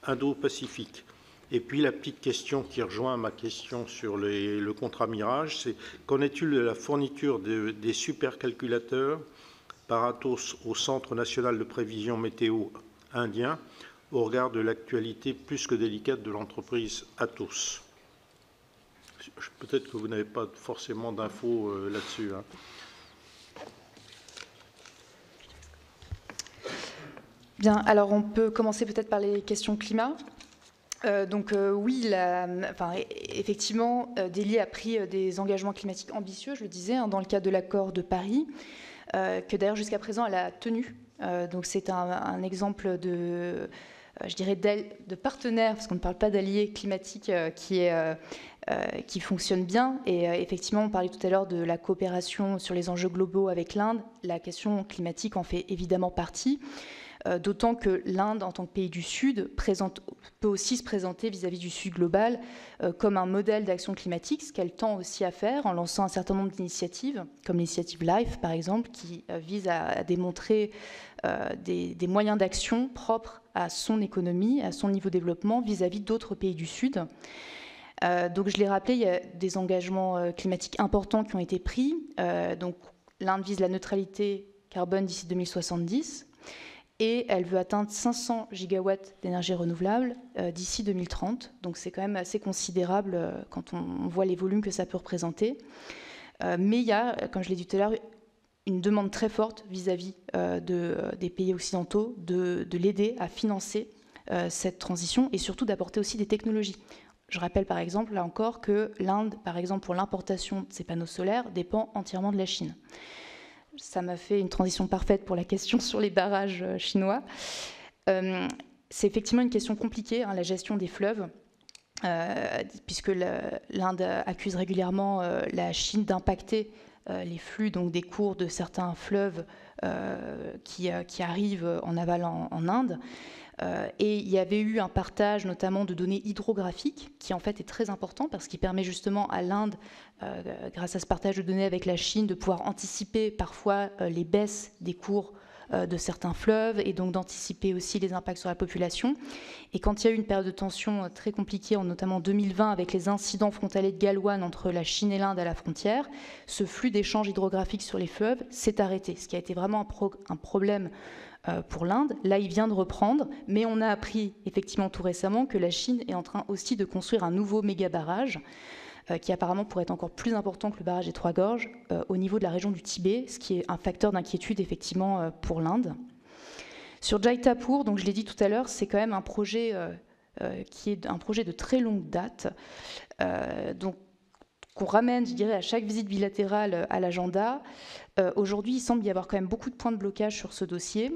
Indo-Pacifique? Et puis la petite question qui rejoint ma question sur le contrat Mirage, c'est qu'en est-il de la fourniture des supercalculateurs par Atos au Centre national de prévision météo indien, au regard de l'actualité plus que délicate de l'entreprise Atos? Peut-être que vous n'avez pas forcément d'infos là-dessus. Bien, alors on peut commencer peut-être par les questions climat. Oui, effectivement, Delhi a pris des engagements climatiques ambitieux, je le disais, dans le cadre de l'accord de Paris, que d'ailleurs jusqu'à présent elle a tenu. Donc c'est un exemple de partenaire, parce qu'on ne parle pas d'allié climatique, qui fonctionne bien. Et effectivement, on parlait tout à l'heure de la coopération sur les enjeux globaux avec l'Inde. La question climatique en fait évidemment partie. d'autant que l'Inde, en tant que pays du Sud, peut aussi se présenter vis-à-vis du Sud global comme un modèle d'action climatique, ce qu'elle tend aussi à faire en lançant un certain nombre d'initiatives, comme l'initiative LIFE par exemple, qui vise à démontrer des moyens d'action propres à son économie, à son niveau de développement vis-à-vis d'autres pays du Sud. Donc je l'ai rappelé, il y a des engagements climatiques importants qui ont été pris. Donc l'Inde vise la neutralité carbone d'ici 2070 et elle veut atteindre 500 gigawatts d'énergie renouvelable d'ici 2030. Donc c'est quand même assez considérable quand on voit les volumes que ça peut représenter. Mais il y a, comme je l'ai dit tout à l'heure, une demande très forte vis-à-vis des pays occidentaux de l'aider à financer cette transition et surtout d'apporter aussi des technologies. Je rappelle par exemple, là encore, que l'Inde, par exemple, pour l'importation de ces panneaux solaires, dépend entièrement de la Chine. Ça m'a fait une transition parfaite pour la question sur les barrages chinois. C'est effectivement une question compliquée, la gestion des fleuves, puisque l'Inde accuse régulièrement la Chine d'impacter les flux donc des cours de certains fleuves qui arrivent en aval en Inde. Et il y avait eu un partage notamment de données hydrographiques qui en fait est très important parce qu'il permet justement à l'Inde, grâce à ce partage de données avec la Chine, de pouvoir anticiper parfois les baisses des cours de certains fleuves et donc d'anticiper aussi les impacts sur la population. Et quand il y a eu une période de tension très compliquée, notamment en 2020 avec les incidents frontaliers de Galwan entre la Chine et l'Inde à la frontière, ce flux d'échanges hydrographiques sur les fleuves s'est arrêté, ce qui a été vraiment un problème pour l'Inde. Là, il vient de reprendre, mais on a appris effectivement tout récemment que la Chine est en train aussi de construire un nouveau méga-barrage qui apparemment pourrait être encore plus important que le barrage des Trois Gorges au niveau de la région du Tibet, ce qui est un facteur d'inquiétude effectivement pour l'Inde. Sur Jaitapur, donc je l'ai dit tout à l'heure, c'est quand même un projet qui est un projet de très longue date, donc qu'on ramène, je dirais, à chaque visite bilatérale à l'agenda. Aujourd'hui, il semble y avoir quand même beaucoup de points de blocage sur ce dossier.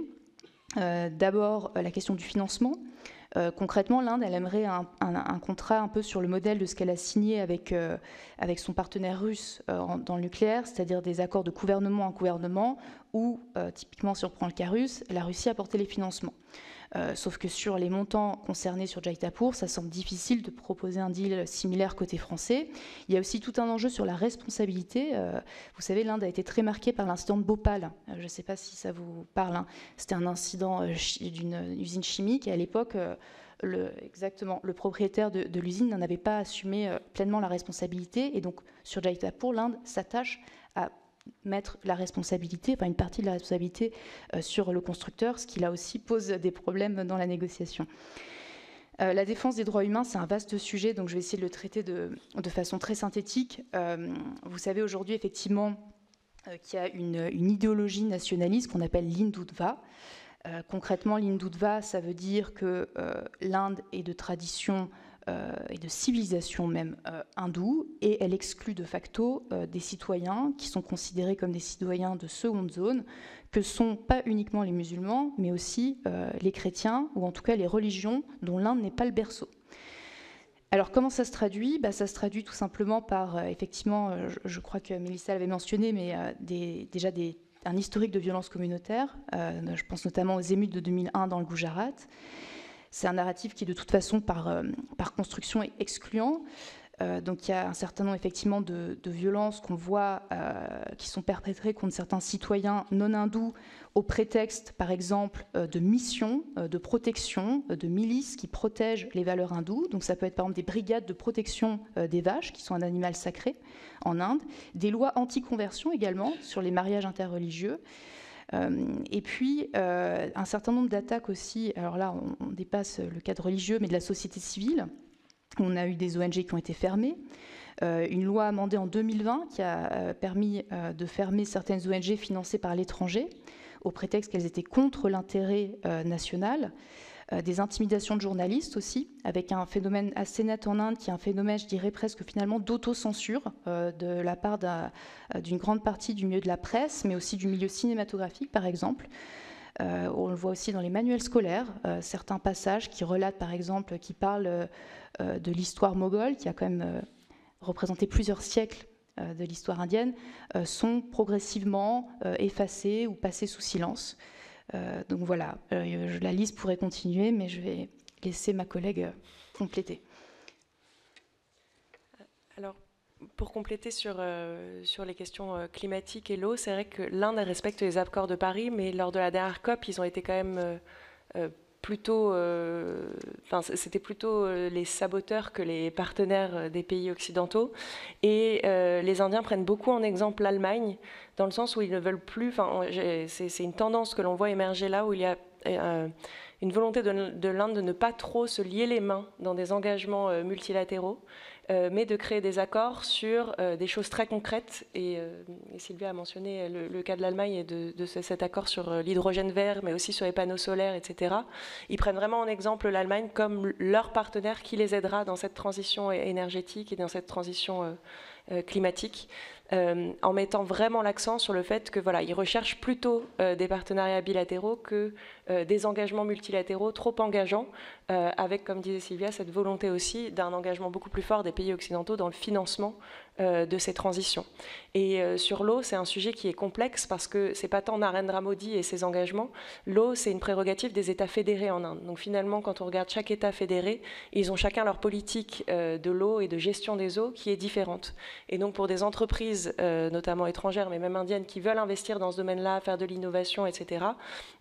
D'abord, la question du financement. Concrètement, l'Inde, elle aimerait un contrat un peu sur le modèle de ce qu'elle a signé avec son partenaire russe dans le nucléaire, c'est-à-dire des accords de gouvernement en gouvernement, où, typiquement, si on prend le cas russe, la Russie apportait les financements. Sauf que sur les montants concernés sur Jaitapur, ça semble difficile de proposer un deal similaire côté français. Il y a aussi tout un enjeu sur la responsabilité. Vous savez, l'Inde a été très marquée par l'incident de Bhopal. Je ne sais pas si ça vous parle. C'était un incident d'une usine chimique et à l'époque, le propriétaire de l'usine n'en avait pas assumé pleinement la responsabilité. Et donc, sur Jaitapur, l'Inde s'attache à mettre la responsabilité, enfin une partie de la responsabilité sur le constructeur, ce qui là aussi pose des problèmes dans la négociation. La défense des droits humains, c'est un vaste sujet, donc je vais essayer de le traiter de façon très synthétique. Vous savez aujourd'hui effectivement qu'il y a une idéologie nationaliste qu'on appelle l'Hindutva. Concrètement, l'Hindutva, ça veut dire que l'Inde est de tradition et de civilisation même hindoue, et elle exclut de facto des citoyens qui sont considérés comme des citoyens de seconde zone, que sont pas uniquement les musulmans, mais aussi les chrétiens, ou en tout cas les religions dont l'Inde n'est pas le berceau. Alors comment ça se traduit ? Ça se traduit tout simplement par, effectivement, je crois que Mélissa l'avait mentionné, mais un historique de violence communautaire. Je pense notamment aux émeutes de 2001 dans le Gujarat. C'est un narratif qui, de toute façon, par construction, est excluant. Donc il y a un certain nombre, effectivement, de violences qu'on voit qui sont perpétrées contre certains citoyens non hindous au prétexte, par exemple, de missions, de protection, de milices qui protègent les valeurs hindoues. Donc ça peut être, par exemple, des brigades de protection des vaches, qui sont un animal sacré en Inde. Des lois anti-conversion également sur les mariages interreligieux. Et puis, un certain nombre d'attaques aussi, alors là, on dépasse le cadre religieux, mais de la société civile. On a eu des ONG qui ont été fermées. Une loi amendée en 2020 qui a permis de fermer certaines ONG financées par l'étranger, au prétexte qu'elles étaient contre l'intérêt national. Des intimidations de journalistes aussi, avec un phénomène assez net en Inde, qui est un phénomène, je dirais, presque finalement d'autocensure de la part d'une grande partie du milieu de la presse, mais aussi du milieu cinématographique, par exemple. On le voit aussi dans les manuels scolaires, certains passages qui relatent, par exemple, qui parlent de l'histoire moghole, qui a quand même représenté plusieurs siècles de l'histoire indienne, sont progressivement effacés ou passés sous silence. Donc voilà, la liste pourrait continuer, mais je vais laisser ma collègue compléter. Alors, pour compléter sur les questions climatiques et l'eau, c'est vrai que l'Inde respecte les accords de Paris, mais lors de la dernière COP, ils ont été quand même c'était plutôt les saboteurs que les partenaires des pays occidentaux. Et les Indiens prennent beaucoup en exemple l'Allemagne, dans le sens où ils ne veulent plus... C'est une tendance que l'on voit émerger là, où il y a une volonté de l'Inde de ne pas trop se lier les mains dans des engagements multilatéraux, mais de créer des accords sur des choses très concrètes. Et Sylvia a mentionné le cas de l'Allemagne et de cet accord sur l'hydrogène vert, mais aussi sur les panneaux solaires, etc. Ils prennent vraiment en exemple l'Allemagne comme leur partenaire qui les aidera dans cette transition énergétique et dans cette transition climatique, en mettant vraiment l'accent sur le fait que voilà, ils recherchent plutôt des partenariats bilatéraux que des engagements multilatéraux trop engageants, avec, comme disait Sylvia, cette volonté aussi d'un engagement beaucoup plus fort des pays occidentaux dans le financement de ces transitions. Et sur l'eau, c'est un sujet qui est complexe parce que c'est pas tant Narendra Modi et ses engagements. L'eau, c'est une prérogative des États fédérés en Inde. Donc finalement, quand on regarde chaque État fédéré, ils ont chacun leur politique de l'eau et de gestion des eaux qui est différente. Et donc pour des entreprises, notamment étrangères, mais même indiennes, qui veulent investir dans ce domaine-là, faire de l'innovation, etc.,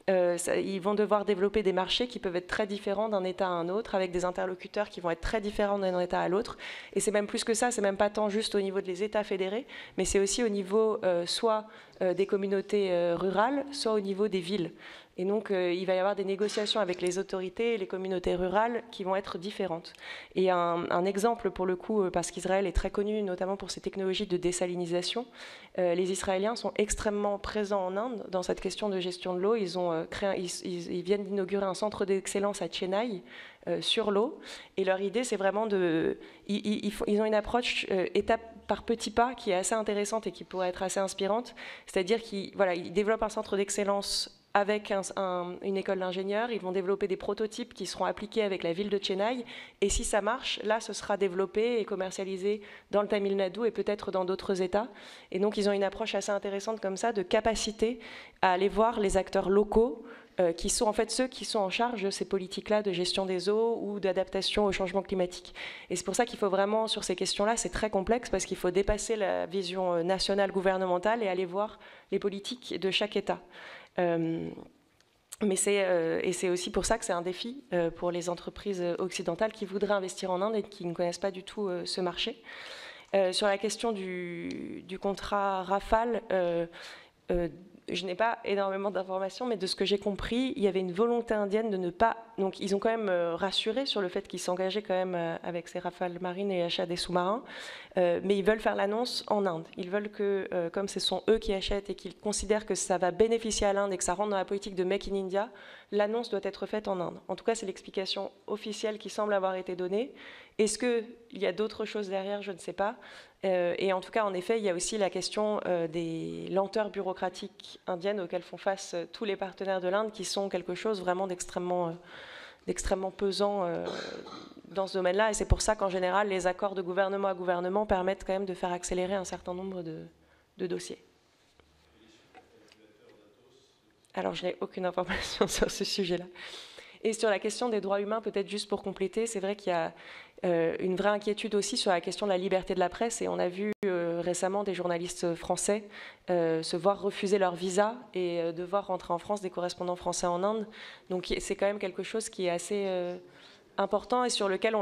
ils vont devoir développer des marchés qui peuvent être très différents d'un État à un autre, avec des interlocuteurs qui vont être très différents d'un État à l'autre. Et c'est même plus que ça, c'est même pas tant juste au niveau des États fédérés, mais c'est aussi au niveau soit des communautés rurales, soit au niveau des villes. Et donc, il va y avoir des négociations avec les autorités et les communautés rurales qui vont être différentes. Et un exemple, pour le coup, parce qu'Israël est très connu, notamment pour ses technologies de désalinisation, les Israéliens sont extrêmement présents en Inde dans cette question de gestion de l'eau. Ils viennent d'inaugurer un centre d'excellence à Chennai sur l'eau. Et leur idée, c'est vraiment ils ont une approche étape par petits pas qui est assez intéressante et qui pourrait être assez inspirante. C'est-à-dire qu'ils développent un centre d'excellence avec une école d'ingénieurs. Ils vont développer des prototypes qui seront appliqués avec la ville de Chennai. Et si ça marche, là, ce sera développé et commercialisé dans le Tamil Nadu et peut-être dans d'autres États. Et donc, ils ont une approche assez intéressante comme ça, de capacité à aller voir les acteurs locaux qui sont en fait ceux qui sont en charge de ces politiques-là de gestion des eaux ou d'adaptation au changement climatique. Et c'est pour ça qu'il faut vraiment, sur ces questions-là, c'est très complexe parce qu'il faut dépasser la vision nationale gouvernementale et aller voir les politiques de chaque État. Mais c'est aussi pour ça que c'est un défi pour les entreprises occidentales qui voudraient investir en Inde et qui ne connaissent pas du tout ce marché. Sur la question du contrat Rafale, je n'ai pas énormément d'informations, mais de ce que j'ai compris, il y avait une volonté indienne de ne pas... Donc ils ont quand même rassuré sur le fait qu'ils s'engageaient quand même avec ces rafales marines et l'achat des sous-marins, mais ils veulent faire l'annonce en Inde. Ils veulent que, comme ce sont eux qui achètent et qu'ils considèrent que ça va bénéficier à l'Inde et que ça rentre dans la politique de Make in India, l'annonce doit être faite en Inde. En tout cas, c'est l'explication officielle qui semble avoir été donnée. Est-ce qu'il y a d'autres choses derrière? Je ne sais pas. Et en tout cas, en effet, il y a aussi la question des lenteurs bureaucratiques indiennes auxquelles font face tous les partenaires de l'Inde, qui sont quelque chose vraiment d'extrêmement pesant dans ce domaine-là. Et c'est pour ça qu'en général, les accords de gouvernement à gouvernement permettent quand même de faire accélérer un certain nombre de dossiers. Alors, je n'ai aucune information sur ce sujet-là. Et sur la question des droits humains, peut-être juste pour compléter, c'est vrai qu'il y a une vraie inquiétude aussi sur la question de la liberté de la presse. Et on a vu récemment des journalistes français se voir refuser leur visa et devoir rentrer en France, des correspondants français en Inde. Donc c'est quand même quelque chose qui est assez important et sur lequel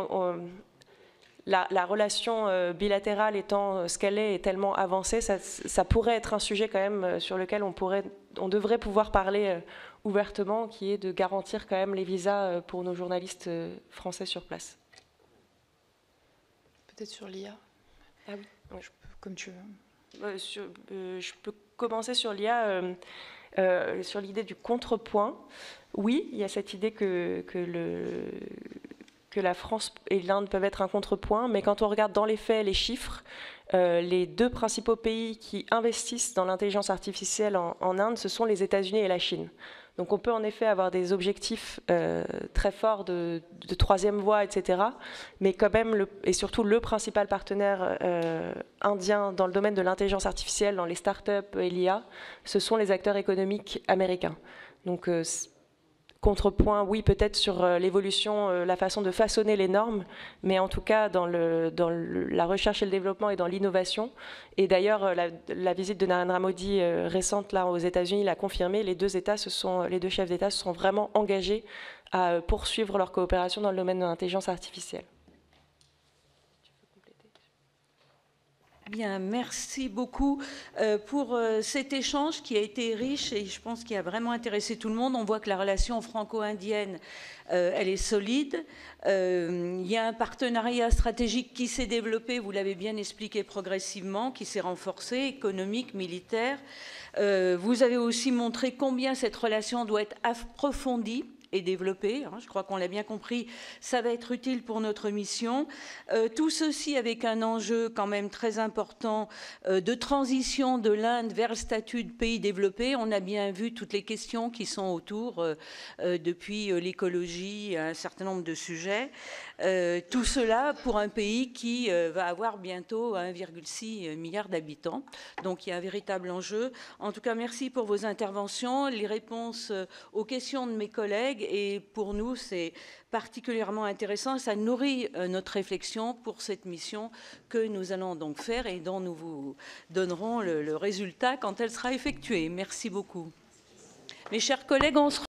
la relation bilatérale étant ce qu'elle est tellement avancée, ça pourrait être un sujet quand même sur lequel on devrait pouvoir parler ouvertement, qui est de garantir quand même les visas pour nos journalistes français sur place. Peut-être sur l'IA. Ah oui, ouais. Comme tu veux. Je peux commencer sur l'IA, sur l'idée du contrepoint. Oui, il y a cette idée que la France et l'Inde peuvent être un contrepoint, mais quand on regarde dans les faits les chiffres, les deux principaux pays qui investissent dans l'intelligence artificielle en Inde, ce sont les États-Unis et la Chine. Donc on peut en effet avoir des objectifs très forts de troisième voie, etc. Mais quand même, et surtout le principal partenaire indien dans le domaine de l'intelligence artificielle, dans les startups et l'IA, ce sont les acteurs économiques américains. Donc, contrepoint, oui, peut-être sur l'évolution, la façon de façonner les normes, mais en tout cas dans la recherche et le développement et dans l'innovation. Et d'ailleurs, la visite de Narendra Modi récente là aux États-Unis l'a confirmé. Les deux chefs d'État se sont vraiment engagés à poursuivre leur coopération dans le domaine de l'intelligence artificielle. Bien, merci beaucoup pour cet échange qui a été riche et je pense qu'il a vraiment intéressé tout le monde. On voit que la relation franco-indienne, elle est solide. Il y a un partenariat stratégique qui s'est développé, vous l'avez bien expliqué progressivement, qui s'est renforcé, économique, militaire. Vous avez aussi montré combien cette relation doit être approfondie et développée. Je crois qu'on l'a bien compris, ça va être utile pour notre mission. Tout ceci avec un enjeu quand même très important de transition de l'Inde vers le statut de pays développé. On a bien vu toutes les questions qui sont autour depuis l'écologie, un certain nombre de sujets. Tout cela pour un pays qui va avoir bientôt 1,6 milliard d'habitants. Donc il y a un véritable enjeu. En tout cas, merci pour vos interventions, les réponses aux questions de mes collègues. Et pour nous, c'est particulièrement intéressant. Ça nourrit notre réflexion pour cette mission que nous allons donc faire et dont nous vous donnerons le résultat quand elle sera effectuée. Merci beaucoup. Mes chers collègues, on se